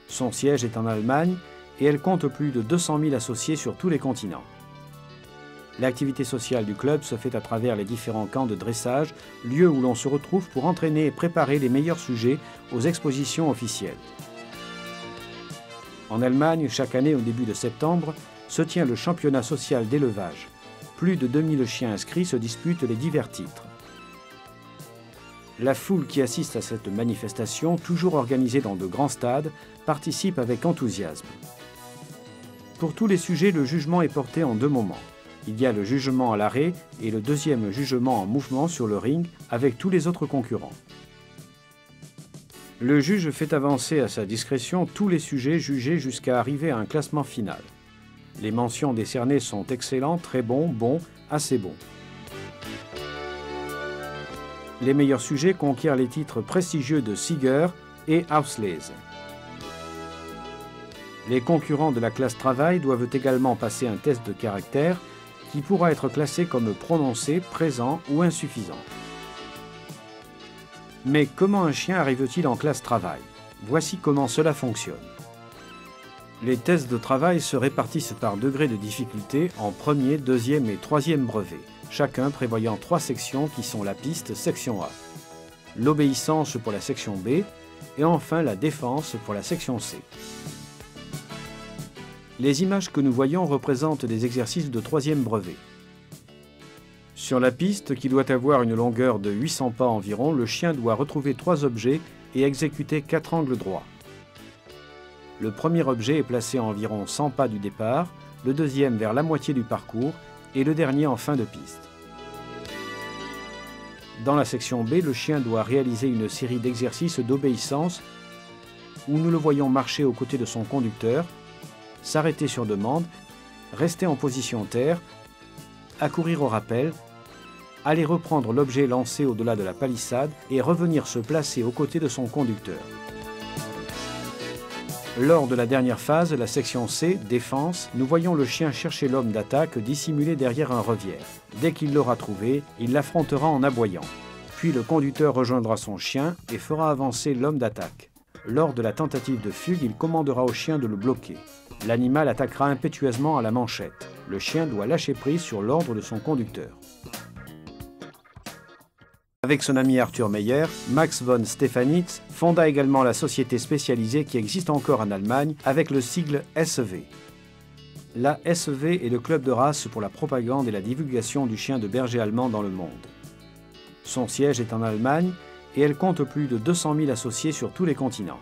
Son siège est en Allemagne et elle compte plus de 200 000 associés sur tous les continents. L'activité sociale du club se fait à travers les différents camps de dressage, lieux où l'on se retrouve pour entraîner et préparer les meilleurs sujets aux expositions officielles. En Allemagne, chaque année au début de septembre, se tient le championnat social d'élevage. Plus de 2000 chiens inscrits se disputent les divers titres. La foule qui assiste à cette manifestation, toujours organisée dans de grands stades, participe avec enthousiasme. Pour tous les sujets, le jugement est porté en deux moments. Il y a le jugement à l'arrêt et le deuxième jugement en mouvement sur le ring avec tous les autres concurrents. Le juge fait avancer à sa discrétion tous les sujets jugés jusqu'à arriver à un classement final. Les mentions décernées sont excellents, très bons, bons, assez bons. Les meilleurs sujets conquièrent les titres prestigieux de Sieger et Auslese. Les concurrents de la classe travail doivent également passer un test de caractère qui pourra être classé comme prononcé, présent ou insuffisant. Mais comment un chien arrive-t-il en classe travail? Voici comment cela fonctionne. Les tests de travail se répartissent par degré de difficulté en premier, deuxième et troisième brevet, chacun prévoyant 3 sections qui sont la piste section A, l'obéissance pour la section B et enfin la défense pour la section C. Les images que nous voyons représentent des exercices de troisième brevet. Sur la piste, qui doit avoir une longueur de 800 pas environ, le chien doit retrouver 3 objets et exécuter 4 angles droits. Le premier objet est placé à environ 100 pas du départ, le deuxième vers la moitié du parcours et le dernier en fin de piste. Dans la section B, le chien doit réaliser une série d'exercices d'obéissance où nous le voyons marcher aux côtés de son conducteur, s'arrêter sur demande, rester en position terre, accourir au rappel, aller reprendre l'objet lancé au-delà de la palissade et revenir se placer aux côtés de son conducteur. Lors de la dernière phase, la section C, défense, nous voyons le chien chercher l'homme d'attaque dissimulé derrière un revière. Dès qu'il l'aura trouvé, il l'affrontera en aboyant. Puis le conducteur rejoindra son chien et fera avancer l'homme d'attaque. Lors de la tentative de fugue, il commandera au chien de le bloquer. L'animal attaquera impétueusement à la manchette. Le chien doit lâcher prise sur l'ordre de son conducteur. Avec son ami Arthur Meyer, Max von Stephanitz fonda également la société spécialisée qui existe encore en Allemagne avec le sigle SEV. La SEV est le club de race pour la propagande et la divulgation du chien de berger allemand dans le monde. Son siège est en Allemagne et elle compte plus de 200 000 associés sur tous les continents.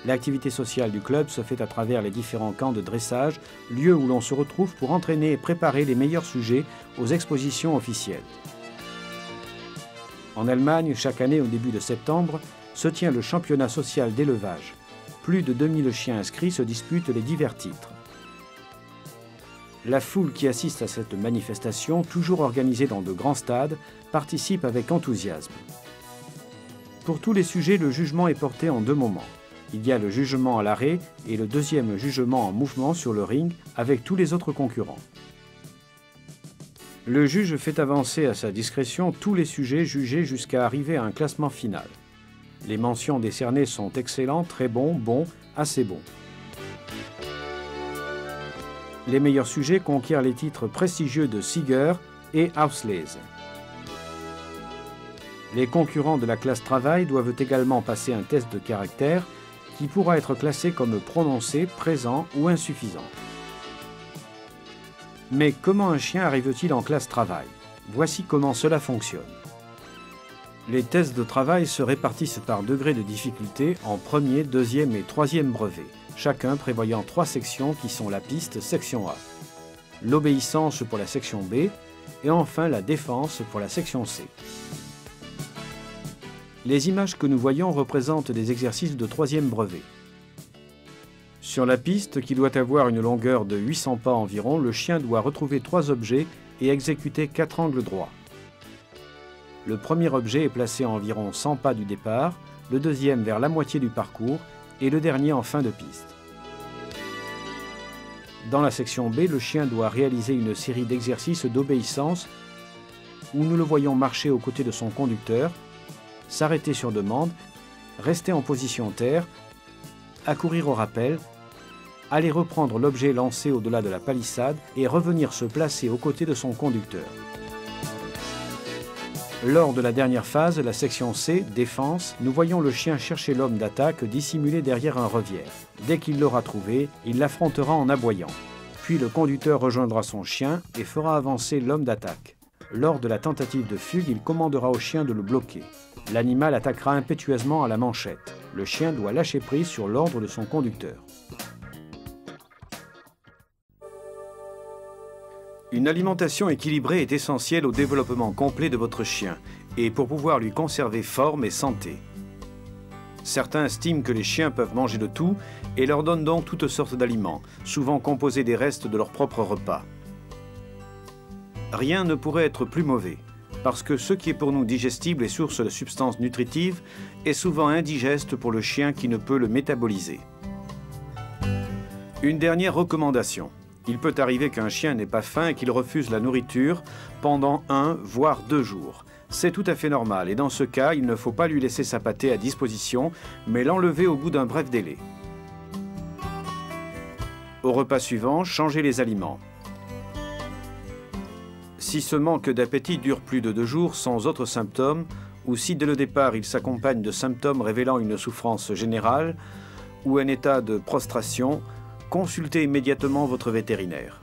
L'activité sociale du club se fait à travers les différents camps de dressage, lieux où l'on se retrouve pour entraîner et préparer les meilleurs sujets aux expositions officielles. En Allemagne, chaque année au début de septembre, se tient le championnat social d'élevage. Plus de 2000 chiens inscrits se disputent les divers titres. La foule qui assiste à cette manifestation, toujours organisée dans de grands stades, participe avec enthousiasme. Pour tous les sujets, le jugement est porté en 2 moments. Il y a le jugement à l'arrêt et le deuxième jugement en mouvement sur le ring avec tous les autres concurrents. Le juge fait avancer à sa discrétion tous les sujets jugés jusqu'à arriver à un classement final. Les mentions décernées sont excellent, très bon, bon, assez bon. Les meilleurs sujets conquièrent les titres prestigieux de Sieger et Auslese. Les concurrents de la classe travail doivent également passer un test de caractère qui pourra être classé comme prononcé, présent ou insuffisant. Mais comment un chien arrive-t-il en classe travail? Voici comment cela fonctionne. Les tests de travail se répartissent par degré de difficulté en premier, deuxième et troisième brevet, chacun prévoyant 3 sections qui sont la piste section A, l'obéissance pour la section B et enfin la défense pour la section C. Les images que nous voyons représentent des exercices de 3e brevet. Sur la piste, qui doit avoir une longueur de 800 pas environ, le chien doit retrouver 3 objets et exécuter 4 angles droits. Le premier objet est placé à environ 100 pas du départ, le deuxième vers la moitié du parcours et le dernier en fin de piste. Dans la section B, le chien doit réaliser une série d'exercices d'obéissance où nous le voyons marcher aux côtés de son conducteur, s'arrêter sur demande, rester en position terre, accourir au rappel, aller reprendre l'objet lancé au-delà de la palissade et revenir se placer aux côtés de son conducteur. Lors de la dernière phase, la section C, défense, nous voyons le chien chercher l'homme d'attaque dissimulé derrière un revière. Dès qu'il l'aura trouvé, il l'affrontera en aboyant. Puis le conducteur rejoindra son chien et fera avancer l'homme d'attaque. Lors de la tentative de fugue, il commandera au chien de le bloquer. L'animal attaquera impétueusement à la manchette. Le chien doit lâcher prise sur l'ordre de son conducteur. Une alimentation équilibrée est essentielle au développement complet de votre chien et pour pouvoir lui conserver forme et santé. Certains estiment que les chiens peuvent manger de tout et leur donnent donc toutes sortes d'aliments, souvent composés des restes de leur propre repas. Rien ne pourrait être plus mauvais, parce que ce qui est pour nous digestible et source de substances nutritives est souvent indigeste pour le chien qui ne peut le métaboliser. Une dernière recommandation. Il peut arriver qu'un chien n'ait pas faim et qu'il refuse la nourriture pendant 1 voire 2 jours. C'est tout à fait normal et dans ce cas, il ne faut pas lui laisser sa pâtée à disposition, mais l'enlever au bout d'un bref délai. Au repas suivant, changez les aliments. Si ce manque d'appétit dure plus de 2 jours sans autres symptômes, ou si dès le départ il s'accompagne de symptômes révélant une souffrance générale ou un état de prostration, consultez immédiatement votre vétérinaire.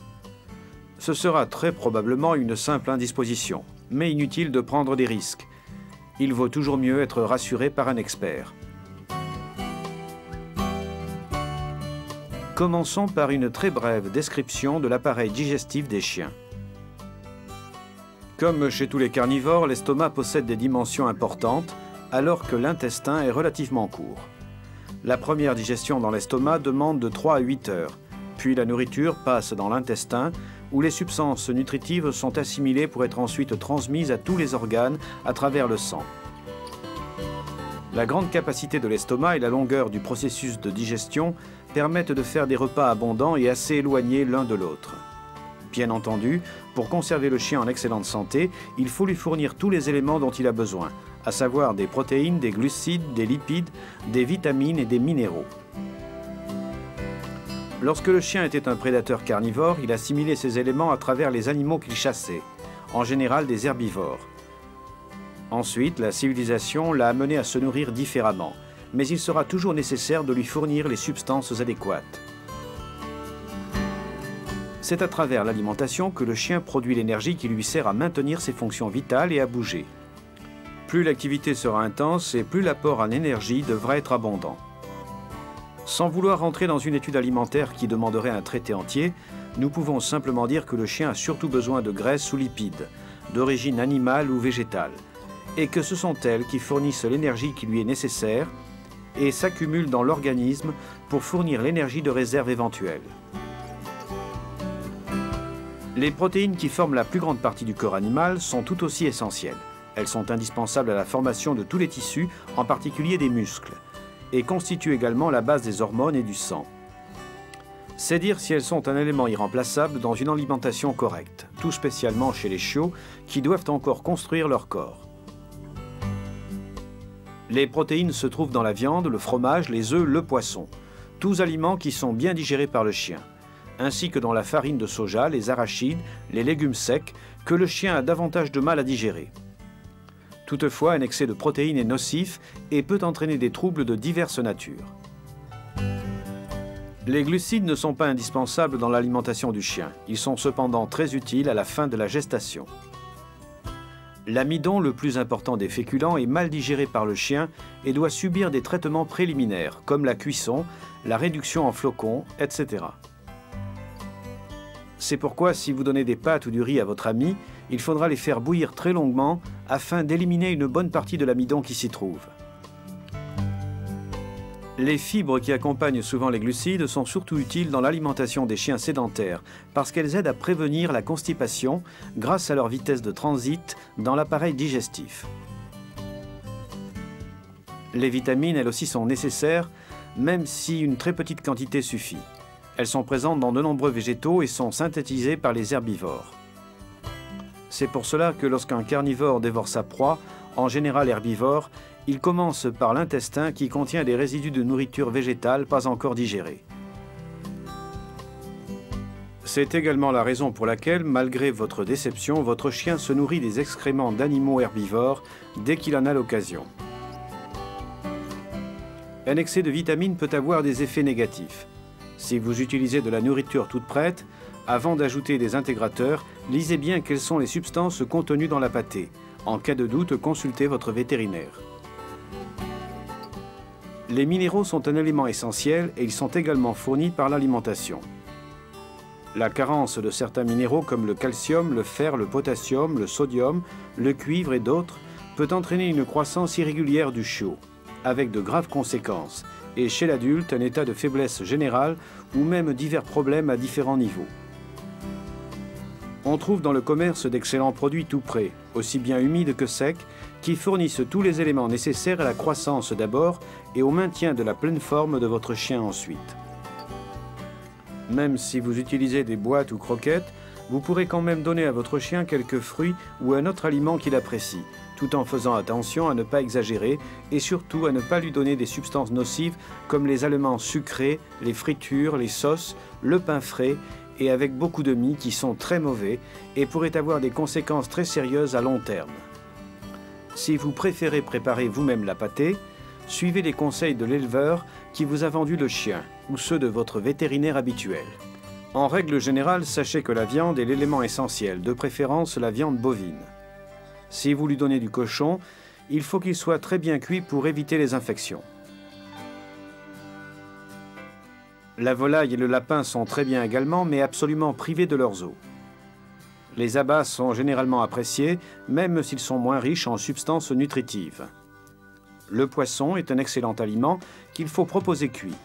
Ce sera très probablement une simple indisposition, mais inutile de prendre des risques. Il vaut toujours mieux être rassuré par un expert. Commençons par une très brève description de l'appareil digestif des chiens. Comme chez tous les carnivores, l'estomac possède des dimensions importantes, alors que l'intestin est relativement court. La première digestion dans l'estomac demande de 3 à 8 heures, puis la nourriture passe dans l'intestin, où les substances nutritives sont assimilées pour être ensuite transmises à tous les organes à travers le sang. La grande capacité de l'estomac et la longueur du processus de digestion permettent de faire des repas abondants et assez éloignés l'un de l'autre. Bien entendu, pour conserver le chien en excellente santé, il faut lui fournir tous les éléments dont il a besoin, à savoir des protéines, des glucides, des lipides, des vitamines et des minéraux. Lorsque le chien était un prédateur carnivore, il assimilait ces éléments à travers les animaux qu'il chassait, en général des herbivores. Ensuite, la civilisation l'a amené à se nourrir différemment, mais il sera toujours nécessaire de lui fournir les substances adéquates. C'est à travers l'alimentation que le chien produit l'énergie qui lui sert à maintenir ses fonctions vitales et à bouger. Plus l'activité sera intense et plus l'apport en énergie devra être abondant. Sans vouloir rentrer dans une étude alimentaire qui demanderait un traité entier, nous pouvons simplement dire que le chien a surtout besoin de graisses ou lipides, d'origine animale ou végétale, et que ce sont elles qui fournissent l'énergie qui lui est nécessaire et s'accumulent dans l'organisme pour fournir l'énergie de réserve éventuelle. Les protéines qui forment la plus grande partie du corps animal sont tout aussi essentielles. Elles sont indispensables à la formation de tous les tissus, en particulier des muscles, et constituent également la base des hormones et du sang. C'est dire si elles sont un élément irremplaçable dans une alimentation correcte, tout spécialement chez les chiots qui doivent encore construire leur corps. Les protéines se trouvent dans la viande, le fromage, les œufs, le poisson, tous aliments qui sont bien digérés par le chien, ainsi que dans la farine de soja, les arachides, les légumes secs, que le chien a davantage de mal à digérer. Toutefois, un excès de protéines est nocif et peut entraîner des troubles de diverses natures. Les glucides ne sont pas indispensables dans l'alimentation du chien. Ils sont cependant très utiles à la fin de la gestation. L'amidon, le plus important des féculents, est mal digéré par le chien et doit subir des traitements préliminaires, comme la cuisson, la réduction en flocons, etc. C'est pourquoi, si vous donnez des pâtes ou du riz à votre ami, il faudra les faire bouillir très longuement afin d'éliminer une bonne partie de l'amidon qui s'y trouve. Les fibres qui accompagnent souvent les glucides sont surtout utiles dans l'alimentation des chiens sédentaires parce qu'elles aident à prévenir la constipation grâce à leur vitesse de transit dans l'appareil digestif. Les vitamines, elles aussi, sont nécessaires, même si une très petite quantité suffit. Elles sont présentes dans de nombreux végétaux et sont synthétisées par les herbivores. C'est pour cela que lorsqu'un carnivore dévore sa proie, en général herbivore, il commence par l'intestin qui contient des résidus de nourriture végétale pas encore digérés. C'est également la raison pour laquelle, malgré votre déception, votre chien se nourrit des excréments d'animaux herbivores dès qu'il en a l'occasion. Un excès de vitamines peut avoir des effets négatifs. Si vous utilisez de la nourriture toute prête, avant d'ajouter des intégrateurs, lisez bien quelles sont les substances contenues dans la pâtée. En cas de doute, consultez votre vétérinaire. Les minéraux sont un élément essentiel et ils sont également fournis par l'alimentation. La carence de certains minéraux comme le calcium, le fer, le potassium, le sodium, le cuivre et d'autres peut entraîner une croissance irrégulière du chiot, avec de graves conséquences, et chez l'adulte un état de faiblesse générale ou même divers problèmes à différents niveaux. On trouve dans le commerce d'excellents produits tout prêts, aussi bien humides que secs, qui fournissent tous les éléments nécessaires à la croissance d'abord et au maintien de la pleine forme de votre chien ensuite. Même si vous utilisez des boîtes ou croquettes, vous pourrez quand même donner à votre chien quelques fruits ou un autre aliment qu'il apprécie, tout en faisant attention à ne pas exagérer et surtout à ne pas lui donner des substances nocives comme les aliments sucrés, les fritures, les sauces, le pain frais et avec beaucoup de mie qui sont très mauvais et pourraient avoir des conséquences très sérieuses à long terme. Si vous préférez préparer vous-même la pâtée, suivez les conseils de l'éleveur qui vous a vendu le chien ou ceux de votre vétérinaire habituel. En règle générale, sachez que la viande est l'élément essentiel, de préférence la viande bovine. Si vous lui donnez du cochon, il faut qu'il soit très bien cuit pour éviter les infections. La volaille et le lapin sont très bien également, mais absolument privés de leurs os. Les abats sont généralement appréciés, même s'ils sont moins riches en substances nutritives. Le poisson est un excellent aliment qu'il faut proposer cuit.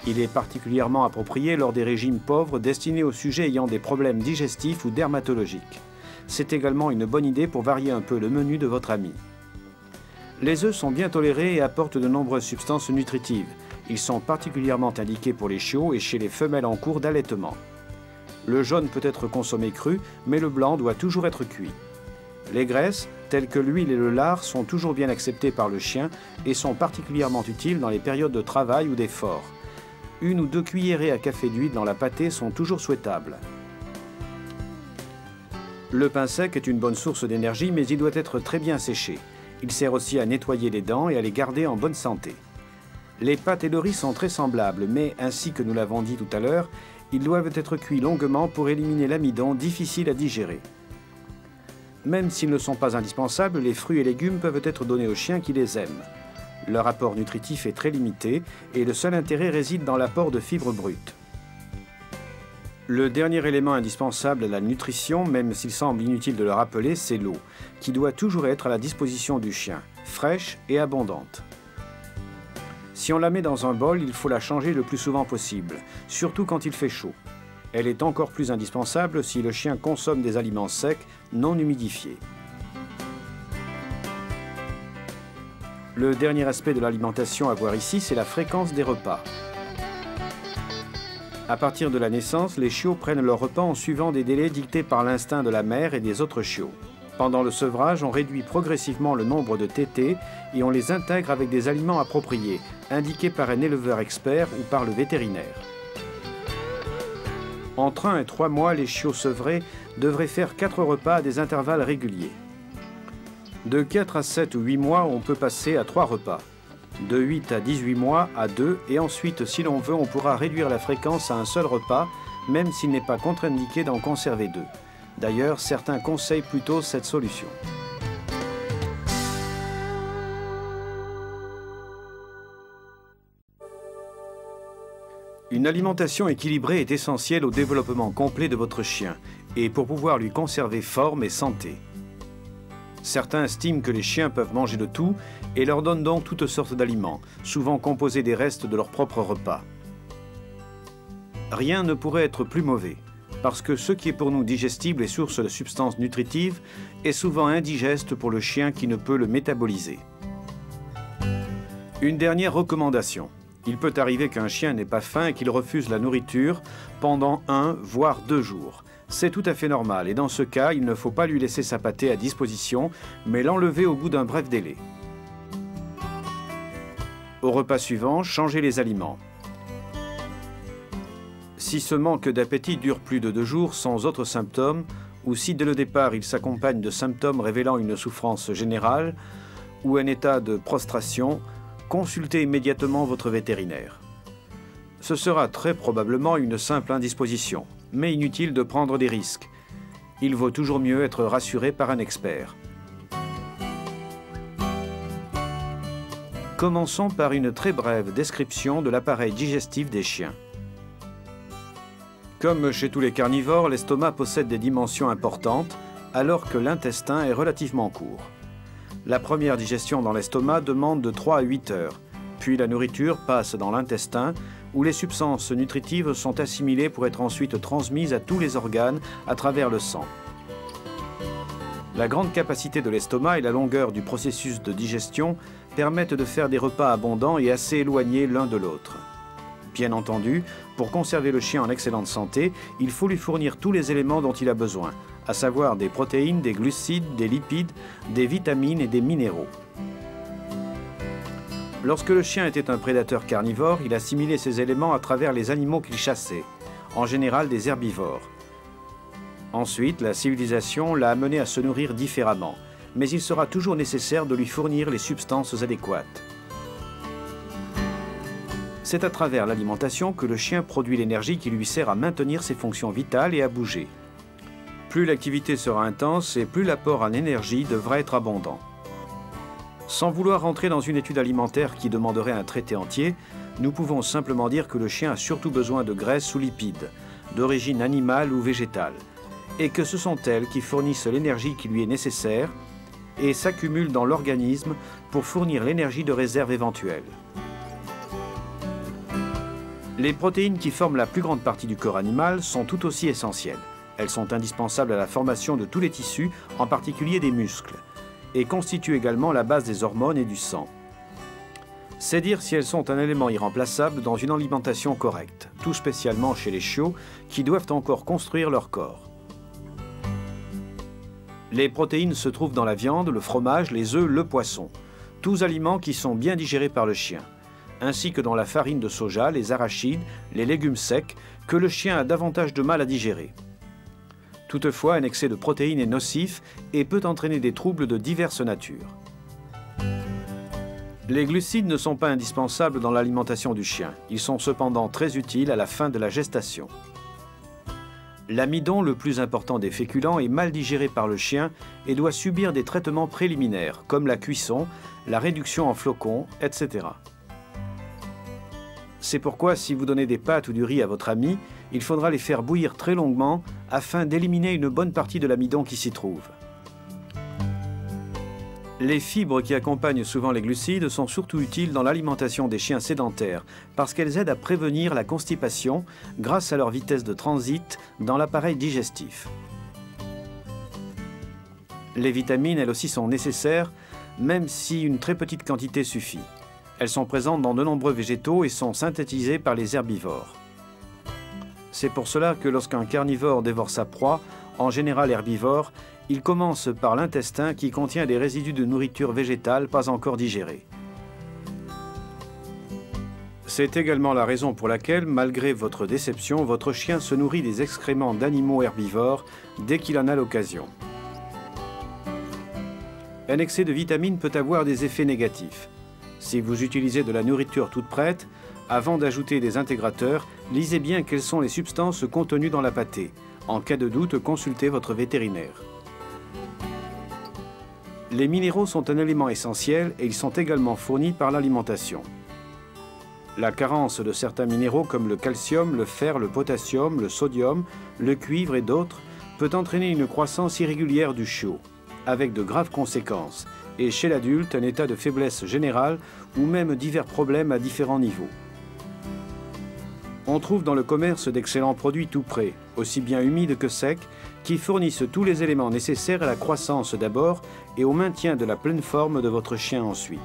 Il est particulièrement approprié lors des régimes pauvres destinés aux sujets ayant des problèmes digestifs ou dermatologiques. C'est également une bonne idée pour varier un peu le menu de votre ami. Les œufs sont bien tolérés et apportent de nombreuses substances nutritives. Ils sont particulièrement indiqués pour les chiots et chez les femelles en cours d'allaitement. Le jaune peut être consommé cru, mais le blanc doit toujours être cuit. Les graisses, telles que l'huile et le lard, sont toujours bien acceptées par le chien et sont particulièrement utiles dans les périodes de travail ou d'effort. 1 ou 2 cuillerées à café d'huile dans la pâtée sont toujours souhaitables. Le pain sec est une bonne source d'énergie, mais il doit être très bien séché. Il sert aussi à nettoyer les dents et à les garder en bonne santé. Les pâtes et le riz sont très semblables, mais ainsi que nous l'avons dit tout à l'heure, ils doivent être cuits longuement pour éliminer l'amidon difficile à digérer. Même s'ils ne sont pas indispensables, les fruits et légumes peuvent être donnés aux chiens qui les aiment. Leur apport nutritif est très limité et le seul intérêt réside dans l'apport de fibres brutes. Le dernier élément indispensable à la nutrition, même s'il semble inutile de le rappeler, c'est l'eau, qui doit toujours être à la disposition du chien, fraîche et abondante. Si on la met dans un bol, il faut la changer le plus souvent possible, surtout quand il fait chaud. Elle est encore plus indispensable si le chien consomme des aliments secs, non humidifiés. Le dernier aspect de l'alimentation à voir ici, c'est la fréquence des repas. À partir de la naissance, les chiots prennent leur repas en suivant des délais dictés par l'instinct de la mère et des autres chiots. Pendant le sevrage, on réduit progressivement le nombre de tétées et on les intègre avec des aliments appropriés, indiqués par un éleveur expert ou par le vétérinaire. Entre 1 et 3 mois, les chiots sevrés devraient faire 4 repas à des intervalles réguliers. De 4 à 7 ou 8 mois, on peut passer à 3 repas. De 8 à 18 mois à 2, et ensuite, si l'on veut, on pourra réduire la fréquence à un seul repas, même s'il n'est pas contre-indiqué d'en conserver 2. D'ailleurs, certains conseillent plutôt cette solution. Une alimentation équilibrée est essentielle au développement complet de votre chien et pour pouvoir lui conserver forme et santé. Certains estiment que les chiens peuvent manger de tout et leur donnent donc toutes sortes d'aliments, souvent composés des restes de leur propre repas. Rien ne pourrait être plus mauvais, parce que ce qui est pour nous digestible et source de substances nutritives est souvent indigeste pour le chien qui ne peut le métaboliser. Une dernière recommandation. Il peut arriver qu'un chien n'ait pas faim et qu'il refuse la nourriture pendant 1 voire 2 jours. C'est tout à fait normal et dans ce cas, il ne faut pas lui laisser sa pâtée à disposition, mais l'enlever au bout d'un bref délai. Au repas suivant, changez les aliments. Si ce manque d'appétit dure plus de 2 jours sans autres symptômes, ou si dès le départ il s'accompagne de symptômes révélant une souffrance générale ou un état de prostration, consultez immédiatement votre vétérinaire. Ce sera très probablement une simple indisposition, mais inutile de prendre des risques. Il vaut toujours mieux être rassuré par un expert. Commençons par une très brève description de l'appareil digestif des chiens. Comme chez tous les carnivores, l'estomac possède des dimensions importantes, alors que l'intestin est relativement court. La première digestion dans l'estomac demande de 3 à 8 heures, puis la nourriture passe dans l'intestin, où les substances nutritives sont assimilées pour être ensuite transmises à tous les organes à travers le sang. La grande capacité de l'estomac et la longueur du processus de digestion permettent de faire des repas abondants et assez éloignés l'un de l'autre. Bien entendu, pour conserver le chien en excellente santé, il faut lui fournir tous les éléments dont il a besoin, à savoir des protéines, des glucides, des lipides, des vitamines et des minéraux. Lorsque le chien était un prédateur carnivore, il assimilait ces éléments à travers les animaux qu'il chassait, en général des herbivores. Ensuite, la civilisation l'a amené à se nourrir différemment, mais il sera toujours nécessaire de lui fournir les substances adéquates. C'est à travers l'alimentation que le chien produit l'énergie qui lui sert à maintenir ses fonctions vitales et à bouger. Plus l'activité sera intense et plus l'apport en énergie devra être abondant. Sans vouloir rentrer dans une étude alimentaire qui demanderait un traité entier, nous pouvons simplement dire que le chien a surtout besoin de graisses ou lipides, d'origine animale ou végétale, et que ce sont elles qui fournissent l'énergie qui lui est nécessaire et s'accumulent dans l'organisme pour fournir l'énergie de réserve éventuelle. Les protéines qui forment la plus grande partie du corps animal sont tout aussi essentielles. Elles sont indispensables à la formation de tous les tissus, en particulier des muscles, et constituent également la base des hormones et du sang. C'est dire si elles sont un élément irremplaçable dans une alimentation correcte, tout spécialement chez les chiots qui doivent encore construire leur corps. Les protéines se trouvent dans la viande, le fromage, les œufs, le poisson, tous aliments qui sont bien digérés par le chien, ainsi que dans la farine de soja, les arachides, les légumes secs, que le chien a davantage de mal à digérer. Toutefois, un excès de protéines est nocif et peut entraîner des troubles de diverses natures. Les glucides ne sont pas indispensables dans l'alimentation du chien. Ils sont cependant très utiles à la fin de la gestation. L'amidon, le plus important des féculents, est mal digéré par le chien et doit subir des traitements préliminaires, comme la cuisson, la réduction en flocons, etc. C'est pourquoi, si vous donnez des pâtes ou du riz à votre ami, il faudra les faire bouillir très longuement afin d'éliminer une bonne partie de l'amidon qui s'y trouve. Les fibres qui accompagnent souvent les glucides sont surtout utiles dans l'alimentation des chiens sédentaires parce qu'elles aident à prévenir la constipation grâce à leur vitesse de transit dans l'appareil digestif. Les vitamines, elles aussi, sont nécessaires, même si une très petite quantité suffit. Elles sont présentes dans de nombreux végétaux et sont synthétisées par les herbivores. C'est pour cela que lorsqu'un carnivore dévore sa proie, en général herbivore, il commence par l'intestin qui contient des résidus de nourriture végétale pas encore digérés. C'est également la raison pour laquelle, malgré votre déception, votre chien se nourrit des excréments d'animaux herbivores dès qu'il en a l'occasion. Un excès de vitamines peut avoir des effets négatifs. Si vous utilisez de la nourriture toute prête, avant d'ajouter des intégrateurs, lisez bien quelles sont les substances contenues dans la pâtée. En cas de doute, consultez votre vétérinaire. Les minéraux sont un élément essentiel et ils sont également fournis par l'alimentation. La carence de certains minéraux comme le calcium, le fer, le potassium, le sodium, le cuivre et d'autres peut entraîner une croissance irrégulière du chiot, avec de graves conséquences, et chez l'adulte un état de faiblesse générale ou même divers problèmes à différents niveaux. On trouve dans le commerce d'excellents produits tout prêts, aussi bien humides que secs, qui fournissent tous les éléments nécessaires à la croissance d'abord et au maintien de la pleine forme de votre chien ensuite.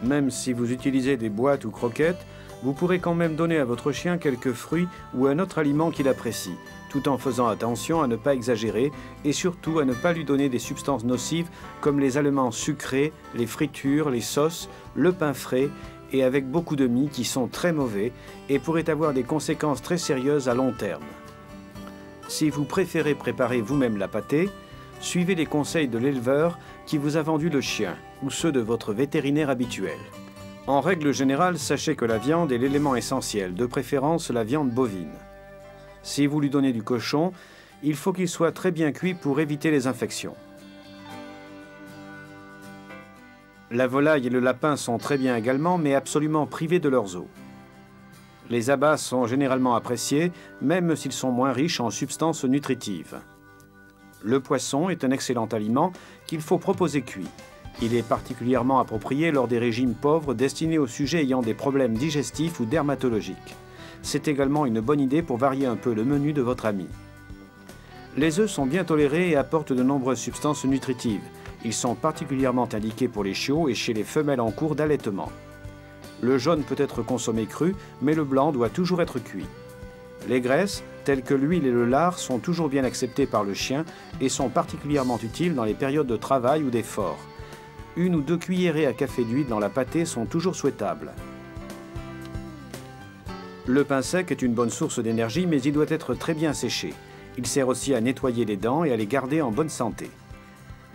Même si vous utilisez des boîtes ou croquettes, vous pourrez quand même donner à votre chien quelques fruits ou un autre aliment qu'il apprécie, tout en faisant attention à ne pas exagérer et surtout à ne pas lui donner des substances nocives comme les aliments sucrés, les fritures, les sauces, le pain frais et avec beaucoup de mie qui sont très mauvais et pourraient avoir des conséquences très sérieuses à long terme. Si vous préférez préparer vous-même la pâtée, suivez les conseils de l'éleveur qui vous a vendu le chien ou ceux de votre vétérinaire habituel. En règle générale, sachez que la viande est l'élément essentiel, de préférence la viande bovine. Si vous lui donnez du cochon, il faut qu'il soit très bien cuit pour éviter les infections. La volaille et le lapin sont très bien également, mais absolument privés de leurs os. Les abats sont généralement appréciés, même s'ils sont moins riches en substances nutritives. Le poisson est un excellent aliment qu'il faut proposer cuit. Il est particulièrement approprié lors des régimes pauvres destinés aux sujets ayant des problèmes digestifs ou dermatologiques. C'est également une bonne idée pour varier un peu le menu de votre ami. Les œufs sont bien tolérés et apportent de nombreuses substances nutritives. Ils sont particulièrement indiqués pour les chiots et chez les femelles en cours d'allaitement. Le jaune peut être consommé cru, mais le blanc doit toujours être cuit. Les graisses, telles que l'huile et le lard, sont toujours bien acceptées par le chien et sont particulièrement utiles dans les périodes de travail ou d'effort. 1 ou 2 cuillerées à café d'huile dans la pâtée sont toujours souhaitables. Le pain sec est une bonne source d'énergie, mais il doit être très bien séché. Il sert aussi à nettoyer les dents et à les garder en bonne santé.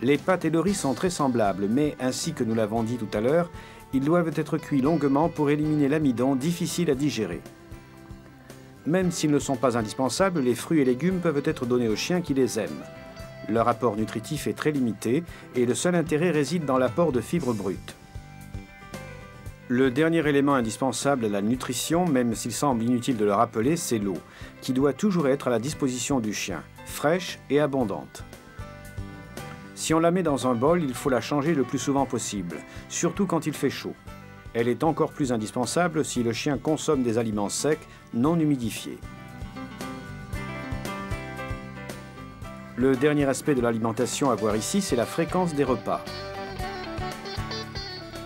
Les pâtes et le riz sont très semblables, mais ainsi que nous l'avons dit tout à l'heure, Ils doivent être cuits longuement pour éliminer l'amidon difficile à digérer. Même s'ils ne sont pas indispensables, les fruits et légumes peuvent être donnés aux chiens qui les aiment. Leur apport nutritif est très limité et le seul intérêt réside dans l'apport de fibres brutes. Le dernier élément indispensable à la nutrition, même s'il semble inutile de le rappeler, c'est l'eau, qui doit toujours être à la disposition du chien, fraîche et abondante. Si on la met dans un bol, il faut la changer le plus souvent possible, surtout quand il fait chaud. Elle est encore plus indispensable si le chien consomme des aliments secs, non humidifiés. Le dernier aspect de l'alimentation à voir ici, c'est la fréquence des repas.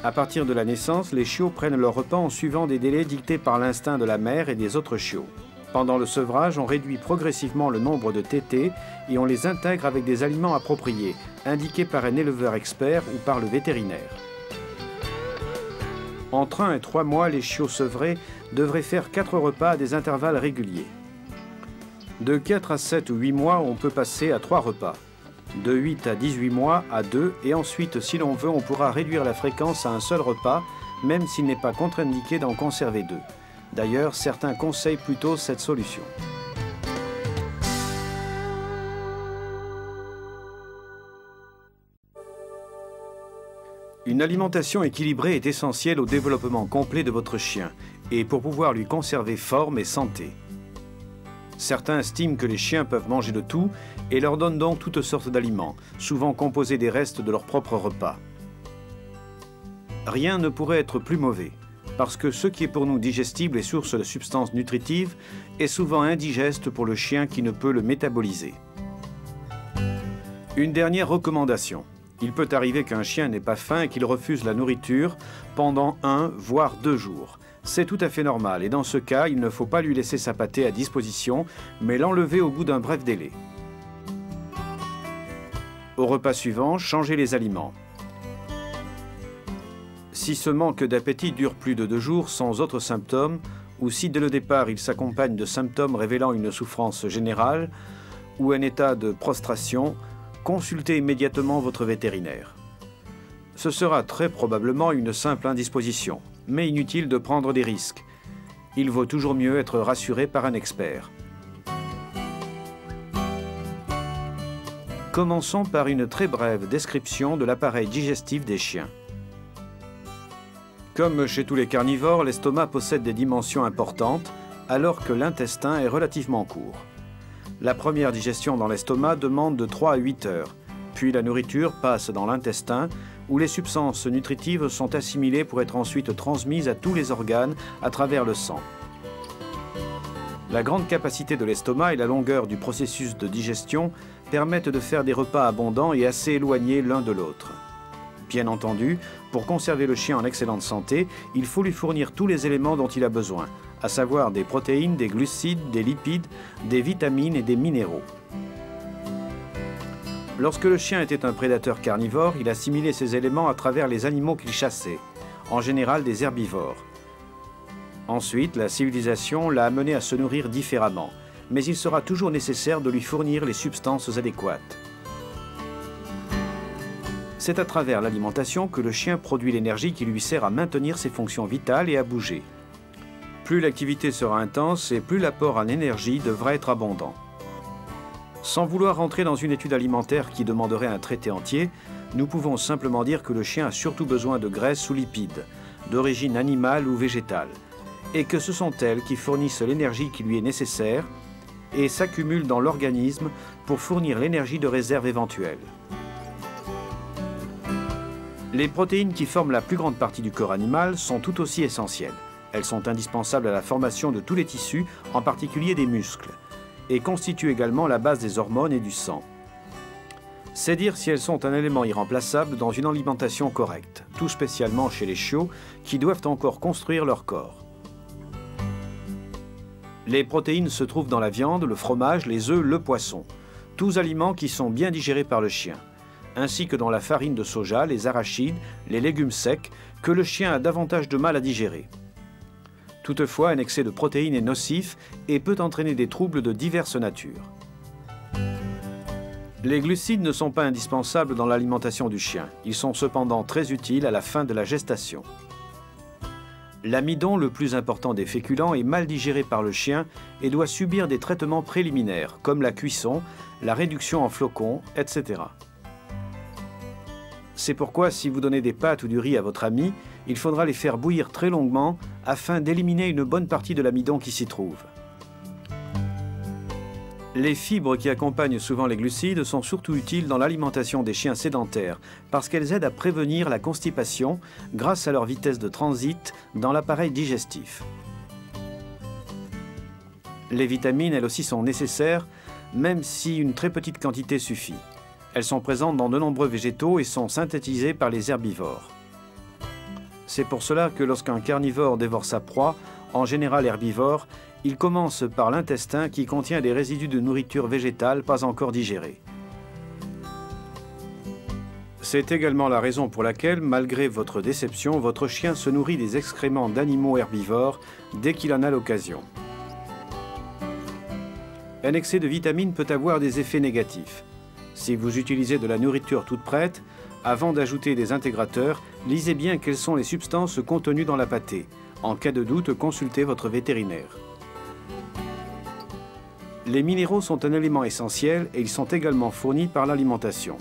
À partir de la naissance, les chiots prennent leur repas en suivant des délais dictés par l'instinct de la mère et des autres chiots. Pendant le sevrage, on réduit progressivement le nombre de tétées et on les intègre avec des aliments appropriés, indiqués par un éleveur expert ou par le vétérinaire. Entre 1 et 3 mois, les chiots sevrés devraient faire 4 repas à des intervalles réguliers. De 4 à 7 ou 8 mois, on peut passer à 3 repas. De 8 à 18 mois à 2, et ensuite, si l'on veut, on pourra réduire la fréquence à un seul repas, même s'il n'est pas contre-indiqué d'en conserver 2. D'ailleurs, certains conseillent plutôt cette solution. Une alimentation équilibrée est essentielle au développement complet de votre chien et pour pouvoir lui conserver forme et santé. Certains estiment que les chiens peuvent manger de tout et leur donnent donc toutes sortes d'aliments, souvent composés des restes de leur propre repas. Rien ne pourrait être plus mauvais, parce que ce qui est pour nous digestible et source de substances nutritives est souvent indigeste pour le chien qui ne peut le métaboliser. Une dernière recommandation. Il peut arriver qu'un chien n'ait pas faim et qu'il refuse la nourriture pendant 1 voire 2 jours. C'est tout à fait normal et dans ce cas, il ne faut pas lui laisser sa pâtée à disposition, mais l'enlever au bout d'un bref délai. Au repas suivant, changez les aliments. Si ce manque d'appétit dure plus de 2 jours sans autres symptômes, ou si dès le départ il s'accompagne de symptômes révélant une souffrance générale ou un état de prostration, consultez immédiatement votre vétérinaire. Ce sera très probablement une simple indisposition, mais inutile de prendre des risques. Il vaut toujours mieux être rassuré par un expert. Commençons par une très brève description de l'appareil digestif des chiens. Comme chez tous les carnivores, l'estomac possède des dimensions importantes, alors que l'intestin est relativement court. La première digestion dans l'estomac demande de 3 à 8 heures, puis la nourriture passe dans l'intestin, où les substances nutritives sont assimilées pour être ensuite transmises à tous les organes à travers le sang. La grande capacité de l'estomac et la longueur du processus de digestion permettent de faire des repas abondants et assez éloignés l'un de l'autre. Bien entendu, pour conserver le chien en excellente santé, il faut lui fournir tous les éléments dont il a besoin, à savoir des protéines, des glucides, des lipides, des vitamines et des minéraux. Lorsque le chien était un prédateur carnivore, il assimilait ces éléments à travers les animaux qu'il chassait, en général des herbivores. Ensuite, la civilisation l'a amené à se nourrir différemment, mais il sera toujours nécessaire de lui fournir les substances adéquates. C'est à travers l'alimentation que le chien produit l'énergie qui lui sert à maintenir ses fonctions vitales et à bouger. Plus l'activité sera intense et plus l'apport en énergie devra être abondant. Sans vouloir rentrer dans une étude alimentaire qui demanderait un traité entier, nous pouvons simplement dire que le chien a surtout besoin de graisses ou lipides, d'origine animale ou végétale, et que ce sont elles qui fournissent l'énergie qui lui est nécessaire et s'accumulent dans l'organisme pour fournir l'énergie de réserve éventuelle. Les protéines qui forment la plus grande partie du corps animal sont tout aussi essentielles. Elles sont indispensables à la formation de tous les tissus, en particulier des muscles, et constituent également la base des hormones et du sang. C'est dire si elles sont un élément irremplaçable dans une alimentation correcte, tout spécialement chez les chiots qui doivent encore construire leur corps. Les protéines se trouvent dans la viande, le fromage, les œufs, le poisson, tous aliments qui sont bien digérés par le chien, ainsi que dans la farine de soja, les arachides, les légumes secs, que le chien a davantage de mal à digérer. Toutefois, un excès de protéines est nocif et peut entraîner des troubles de diverses natures. Les glucides ne sont pas indispensables dans l'alimentation du chien. Ils sont cependant très utiles à la fin de la gestation. L'amidon, le plus important des féculents, est mal digéré par le chien et doit subir des traitements préliminaires, comme la cuisson, la réduction en flocons, etc. C'est pourquoi, si vous donnez des pâtes ou du riz à votre ami, il faudra les faire bouillir très longuement afin d'éliminer une bonne partie de l'amidon qui s'y trouve. Les fibres qui accompagnent souvent les glucides sont surtout utiles dans l'alimentation des chiens sédentaires parce qu'elles aident à prévenir la constipation grâce à leur vitesse de transit dans l'appareil digestif. Les vitamines, elles aussi, sont nécessaires, même si une très petite quantité suffit. Elles sont présentes dans de nombreux végétaux et sont synthétisées par les herbivores. C'est pour cela que lorsqu'un carnivore dévore sa proie, en général herbivore, il commence par l'intestin qui contient des résidus de nourriture végétale pas encore digérés. C'est également la raison pour laquelle, malgré votre déception, votre chien se nourrit des excréments d'animaux herbivores dès qu'il en a l'occasion. Un excès de vitamines peut avoir des effets négatifs. Si vous utilisez de la nourriture toute prête, avant d'ajouter des intégrateurs, lisez bien quelles sont les substances contenues dans la pâtée. En cas de doute, consultez votre vétérinaire. Les minéraux sont un élément essentiel et ils sont également fournis par l'alimentation.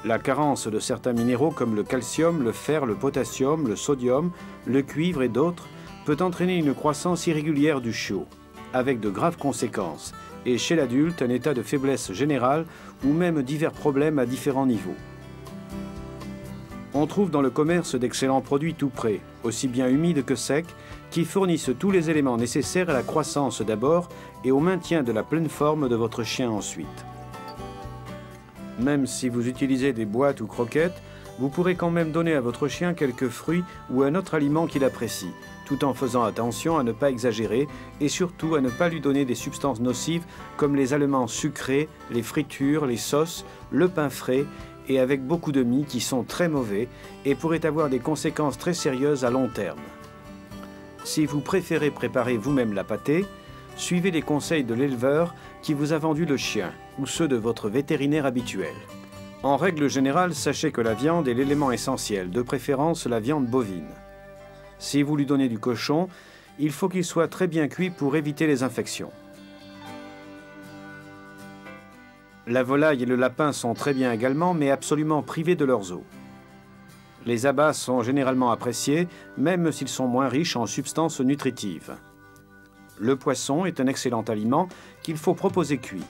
La carence de certains minéraux comme le calcium, le fer, le potassium, le sodium, le cuivre et d'autres peut entraîner une croissance irrégulière du chiot, avec de graves conséquences, et chez l'adulte un état de faiblesse générale ou même divers problèmes à différents niveaux. On trouve dans le commerce d'excellents produits tout prêts, aussi bien humides que secs, qui fournissent tous les éléments nécessaires à la croissance d'abord et au maintien de la pleine forme de votre chien ensuite. Même si vous utilisez des boîtes ou croquettes, vous pourrez quand même donner à votre chien quelques fruits ou un autre aliment qu'il apprécie, tout en faisant attention à ne pas exagérer et surtout à ne pas lui donner des substances nocives comme les aliments sucrés, les fritures, les sauces, le pain frais et avec beaucoup de mie qui sont très mauvais et pourraient avoir des conséquences très sérieuses à long terme. Si vous préférez préparer vous-même la pâtée, suivez les conseils de l'éleveur qui vous a vendu le chien ou ceux de votre vétérinaire habituel. En règle générale, sachez que la viande est l'élément essentiel, de préférence la viande bovine. Si vous lui donnez du cochon, il faut qu'il soit très bien cuit pour éviter les infections. La volaille et le lapin sont très bien également, mais absolument privés de leurs os. Les abats sont généralement appréciés, même s'ils sont moins riches en substances nutritives. Le poisson est un excellent aliment qu'il faut proposer cuit.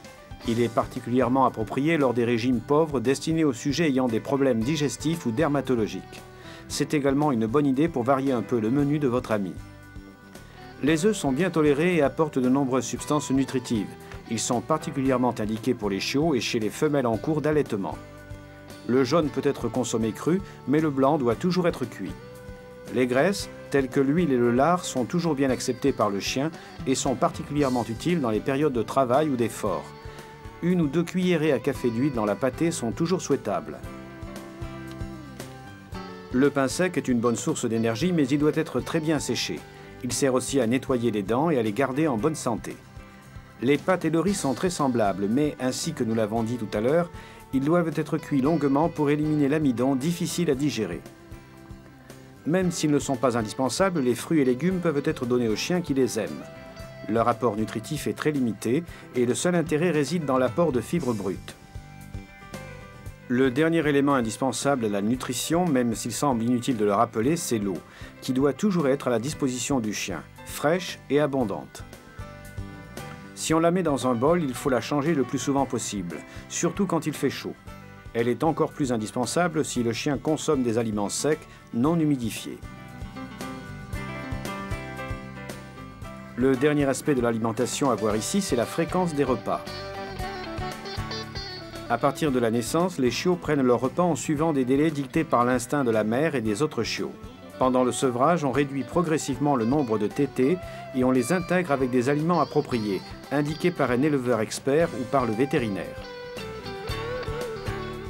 Il est particulièrement approprié lors des régimes pauvres destinés aux sujets ayant des problèmes digestifs ou dermatologiques. C'est également une bonne idée pour varier un peu le menu de votre ami. Les œufs sont bien tolérés et apportent de nombreuses substances nutritives. Ils sont particulièrement indiqués pour les chiots et chez les femelles en cours d'allaitement. Le jaune peut être consommé cru, mais le blanc doit toujours être cuit. Les graisses, telles que l'huile et le lard, sont toujours bien acceptées par le chien et sont particulièrement utiles dans les périodes de travail ou d'effort. 1 ou 2 cuillerées à café d'huile dans la pâtée sont toujours souhaitables. Le pain sec est une bonne source d'énergie, mais il doit être très bien séché. Il sert aussi à nettoyer les dents et à les garder en bonne santé. Les pâtes et le riz sont très semblables, mais ainsi que nous l'avons dit tout à l'heure, ils doivent être cuits longuement pour éliminer l'amidon difficile à digérer. Même s'ils ne sont pas indispensables, les fruits et légumes peuvent être donnés aux chiens qui les aiment. Leur apport nutritif est très limité et le seul intérêt réside dans l'apport de fibres brutes. Le dernier élément indispensable à la nutrition, même s'il semble inutile de le rappeler, c'est l'eau, qui doit toujours être à la disposition du chien, fraîche et abondante. Si on la met dans un bol, il faut la changer le plus souvent possible, surtout quand il fait chaud. Elle est encore plus indispensable si le chien consomme des aliments secs, non humidifiés. Le dernier aspect de l'alimentation à voir ici, c'est la fréquence des repas. À partir de la naissance, les chiots prennent leur repas en suivant des délais dictés par l'instinct de la mère et des autres chiots. Pendant le sevrage, on réduit progressivement le nombre de tétées et on les intègre avec des aliments appropriés, indiqués par un éleveur expert ou par le vétérinaire.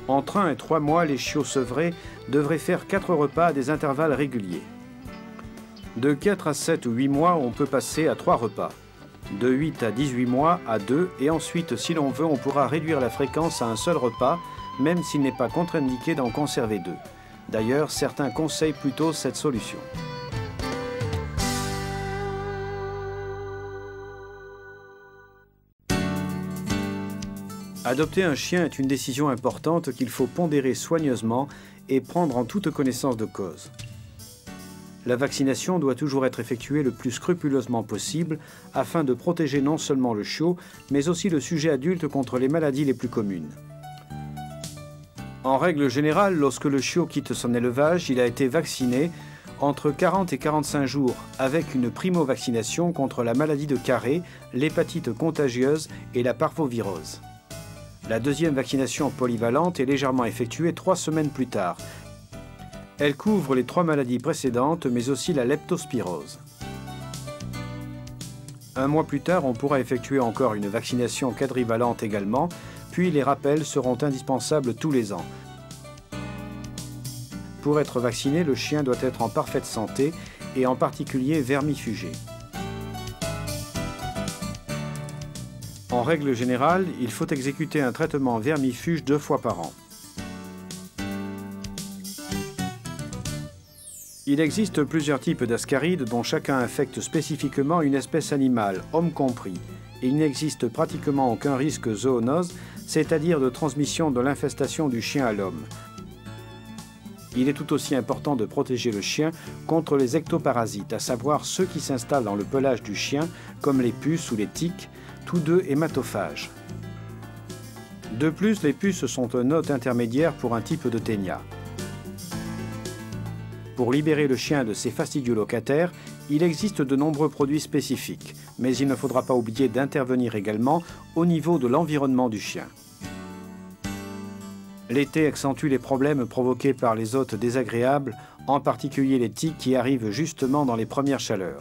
Entre 1 et 3 mois, les chiots sevrés devraient faire 4 repas à des intervalles réguliers. De 4 à 7 ou 8 mois, on peut passer à 3 repas. De 8 à 18 mois à 2 et ensuite, si l'on veut, on pourra réduire la fréquence à un seul repas, même s'il n'est pas contre-indiqué d'en conserver 2. D'ailleurs, certains conseillent plutôt cette solution. Adopter un chien est une décision importante qu'il faut pondérer soigneusement et prendre en toute connaissance de cause. La vaccination doit toujours être effectuée le plus scrupuleusement possible afin de protéger non seulement le chiot, mais aussi le sujet adulte contre les maladies les plus communes. En règle générale, lorsque le chiot quitte son élevage, il a été vacciné entre 40 et 45 jours avec une primo-vaccination contre la maladie de Carré, l'hépatite contagieuse et la parvovirose. La deuxième vaccination polyvalente est légèrement effectuée 3 semaines plus tard. Elle couvre les 3 maladies précédentes, mais aussi la leptospirose. Un mois plus tard, on pourra effectuer encore une vaccination quadrivalente également, puis les rappels seront indispensables tous les ans. Pour être vacciné, le chien doit être en parfaite santé et en particulier vermifugé. En règle générale, il faut exécuter un traitement vermifuge 2 fois par an. Il existe plusieurs types d'ascarides dont chacun infecte spécifiquement une espèce animale, homme compris. Et il n'existe pratiquement aucun risque zoonose, c'est-à-dire de transmission de l'infestation du chien à l'homme. Il est tout aussi important de protéger le chien contre les ectoparasites, à savoir ceux qui s'installent dans le pelage du chien, comme les puces ou les tiques, tous deux hématophages. De plus, les puces sont un hôte intermédiaire pour un type de ténia. Pour libérer le chien de ses fastidieux locataires, il existe de nombreux produits spécifiques, mais il ne faudra pas oublier d'intervenir également au niveau de l'environnement du chien. L'été accentue les problèmes provoqués par les hôtes désagréables, en particulier les tiques qui arrivent justement dans les premières chaleurs.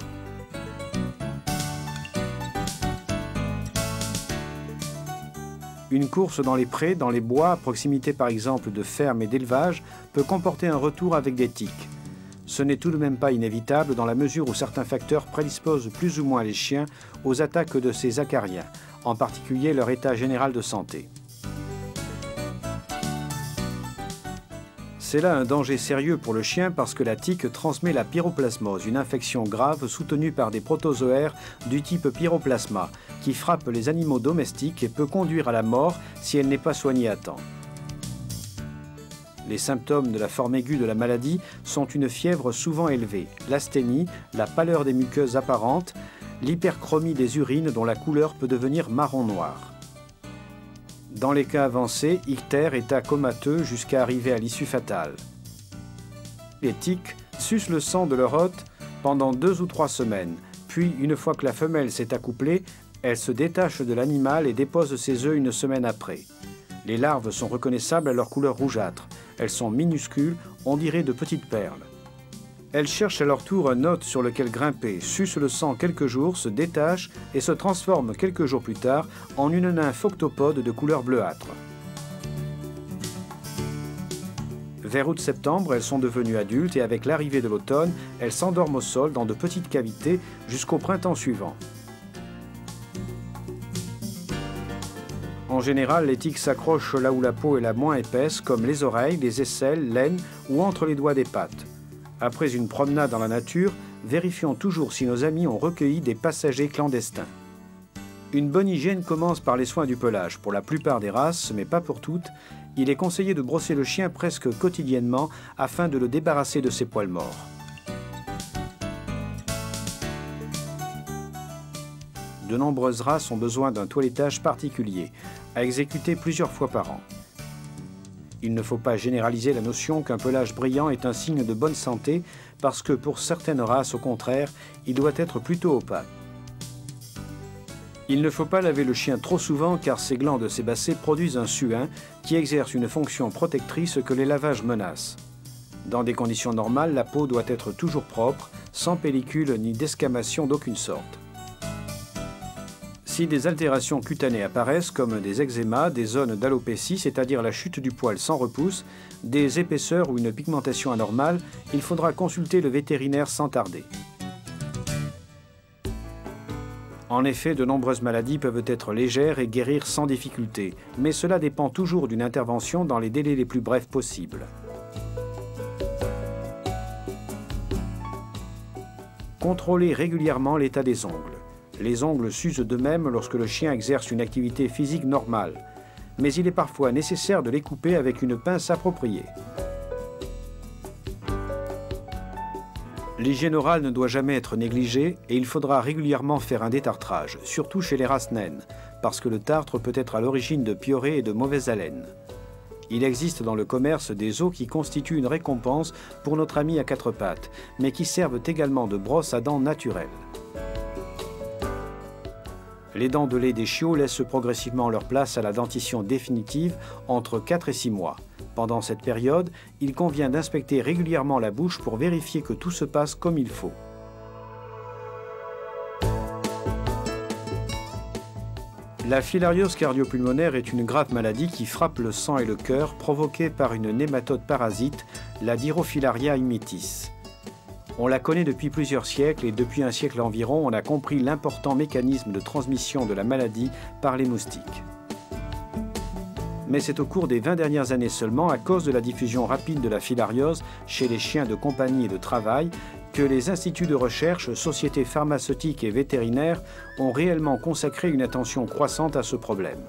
Une course dans les prés, dans les bois, à proximité par exemple de fermes et d'élevages, peut comporter un retour avec des tiques. Ce n'est tout de même pas inévitable dans la mesure où certains facteurs prédisposent plus ou moins les chiens aux attaques de ces acariens, en particulier leur état général de santé. C'est là un danger sérieux pour le chien parce que la tique transmet la pyroplasmose, une infection grave soutenue par des protozoaires du type pyroplasma, qui frappe les animaux domestiques et peut conduire à la mort si elle n'est pas soignée à temps. Les symptômes de la forme aiguë de la maladie sont une fièvre souvent élevée, l'asthénie, la pâleur des muqueuses apparentes, l'hyperchromie des urines dont la couleur peut devenir marron-noir. Dans les cas avancés, ictère, état comateux jusqu'à arriver à l'issue fatale. Les tiques sucent le sang de leur hôte pendant 2 ou 3 semaines, puis une fois que la femelle s'est accouplée, elle se détache de l'animal et dépose ses œufs une semaine après. Les larves sont reconnaissables à leur couleur rougeâtre. Elles sont minuscules, on dirait de petites perles. Elles cherchent à leur tour un hôte sur lequel grimper, sucent le sang quelques jours, se détachent et se transforment quelques jours plus tard en une nymphe octopode de couleur bleuâtre. Vers août-septembre, elles sont devenues adultes et avec l'arrivée de l'automne, elles s'endorment au sol dans de petites cavités jusqu'au printemps suivant. En général, les tiques s'accrochent là où la peau est la moins épaisse, comme les oreilles, les aisselles, l'aine ou entre les doigts des pattes. Après une promenade dans la nature, vérifions toujours si nos amis ont recueilli des passagers clandestins. Une bonne hygiène commence par les soins du pelage. Pour la plupart des races, mais pas pour toutes, il est conseillé de brosser le chien presque quotidiennement afin de le débarrasser de ses poils morts. De nombreuses races ont besoin d'un toilettage particulier, à exécuter plusieurs fois par an. Il ne faut pas généraliser la notion qu'un pelage brillant est un signe de bonne santé, parce que pour certaines races, au contraire, il doit être plutôt opaque. Il ne faut pas laver le chien trop souvent car ses glandes sébacées produisent un suin qui exerce une fonction protectrice que les lavages menacent. Dans des conditions normales, la peau doit être toujours propre, sans pellicule ni desquamation d'aucune sorte. Si des altérations cutanées apparaissent, comme des eczémas, des zones d'alopécie, c'est-à-dire la chute du poil sans repousse, des épaisseurs ou une pigmentation anormale, il faudra consulter le vétérinaire sans tarder. En effet, de nombreuses maladies peuvent être légères et guérir sans difficulté, mais cela dépend toujours d'une intervention dans les délais les plus brefs possibles. Contrôlez régulièrement l'état des ongles. Les ongles s'usent d'eux-mêmes lorsque le chien exerce une activité physique normale. mais il est parfois nécessaire de les couper avec une pince appropriée. L'hygiène orale ne doit jamais être négligée et il faudra régulièrement faire un détartrage, surtout chez les races naines, parce que le tartre peut être à l'origine de piorés et de mauvaise haleine. Il existe dans le commerce des os qui constituent une récompense pour notre ami à quatre pattes, mais qui servent également de brosse à dents naturelles. Les dents de lait des chiots laissent progressivement leur place à la dentition définitive entre 4 et 6 mois. Pendant cette période, il convient d'inspecter régulièrement la bouche pour vérifier que tout se passe comme il faut. La filariose cardiopulmonaire est une grave maladie qui frappe le sang et le cœur provoquée par une nématode parasite, la Dirofilaria immitis. On la connaît depuis plusieurs siècles et depuis un siècle environ, on a compris l'important mécanisme de transmission de la maladie par les moustiques. Mais c'est au cours des 20 dernières années seulement, à cause de la diffusion rapide de la filariose chez les chiens de compagnie et de travail, que les instituts de recherche, sociétés pharmaceutiques et vétérinaires ont réellement consacré une attention croissante à ce problème.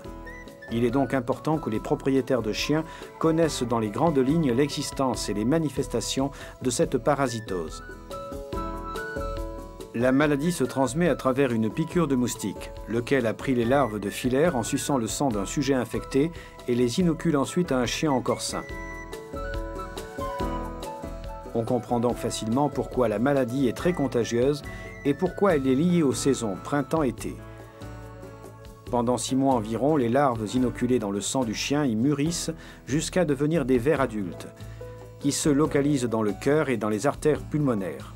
Il est donc important que les propriétaires de chiens connaissent dans les grandes lignes l'existence et les manifestations de cette parasitose. La maladie se transmet à travers une piqûre de moustique, lequel a pris les larves de filaire en suçant le sang d'un sujet infecté et les inocule ensuite à un chien encore sain. On comprend donc facilement pourquoi la maladie est très contagieuse et pourquoi elle est liée aux saisons printemps-été. Pendant 6 mois environ, les larves inoculées dans le sang du chien y mûrissent jusqu'à devenir des vers adultes, qui se localisent dans le cœur et dans les artères pulmonaires.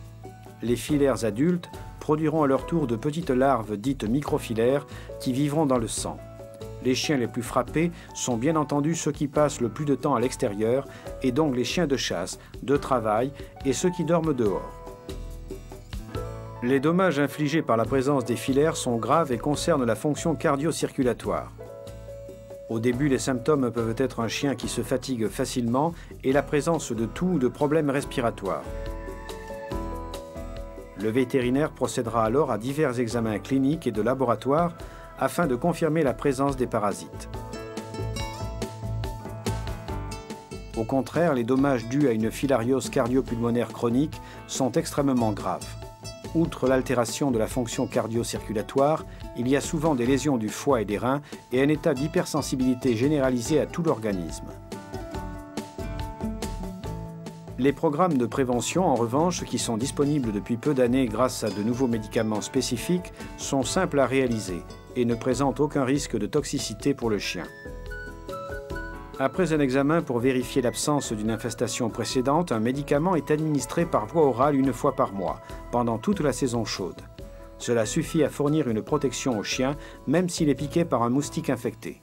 Les filaires adultes produiront à leur tour de petites larves dites microfilaires qui vivront dans le sang. Les chiens les plus frappés sont bien entendu ceux qui passent le plus de temps à l'extérieur et donc les chiens de chasse, de travail et ceux qui dorment dehors. Les dommages infligés par la présence des filaires sont graves et concernent la fonction cardio-circulatoire. Au début, les symptômes peuvent être un chien qui se fatigue facilement et la présence de toux ou de problèmes respiratoires. Le vétérinaire procédera alors à divers examens cliniques et de laboratoire afin de confirmer la présence des parasites. Au contraire, les dommages dus à une filariose cardio-pulmonaire chronique sont extrêmement graves. Outre l'altération de la fonction cardio-circulatoire, il y a souvent des lésions du foie et des reins et un état d'hypersensibilité généralisé à tout l'organisme. Les programmes de prévention, en revanche, qui sont disponibles depuis peu d'années grâce à de nouveaux médicaments spécifiques, sont simples à réaliser et ne présentent aucun risque de toxicité pour le chien. Après un examen pour vérifier l'absence d'une infestation précédente, un médicament est administré par voie orale 1 fois par mois, pendant toute la saison chaude. Cela suffit à fournir une protection au chien, même s'il est piqué par un moustique infecté.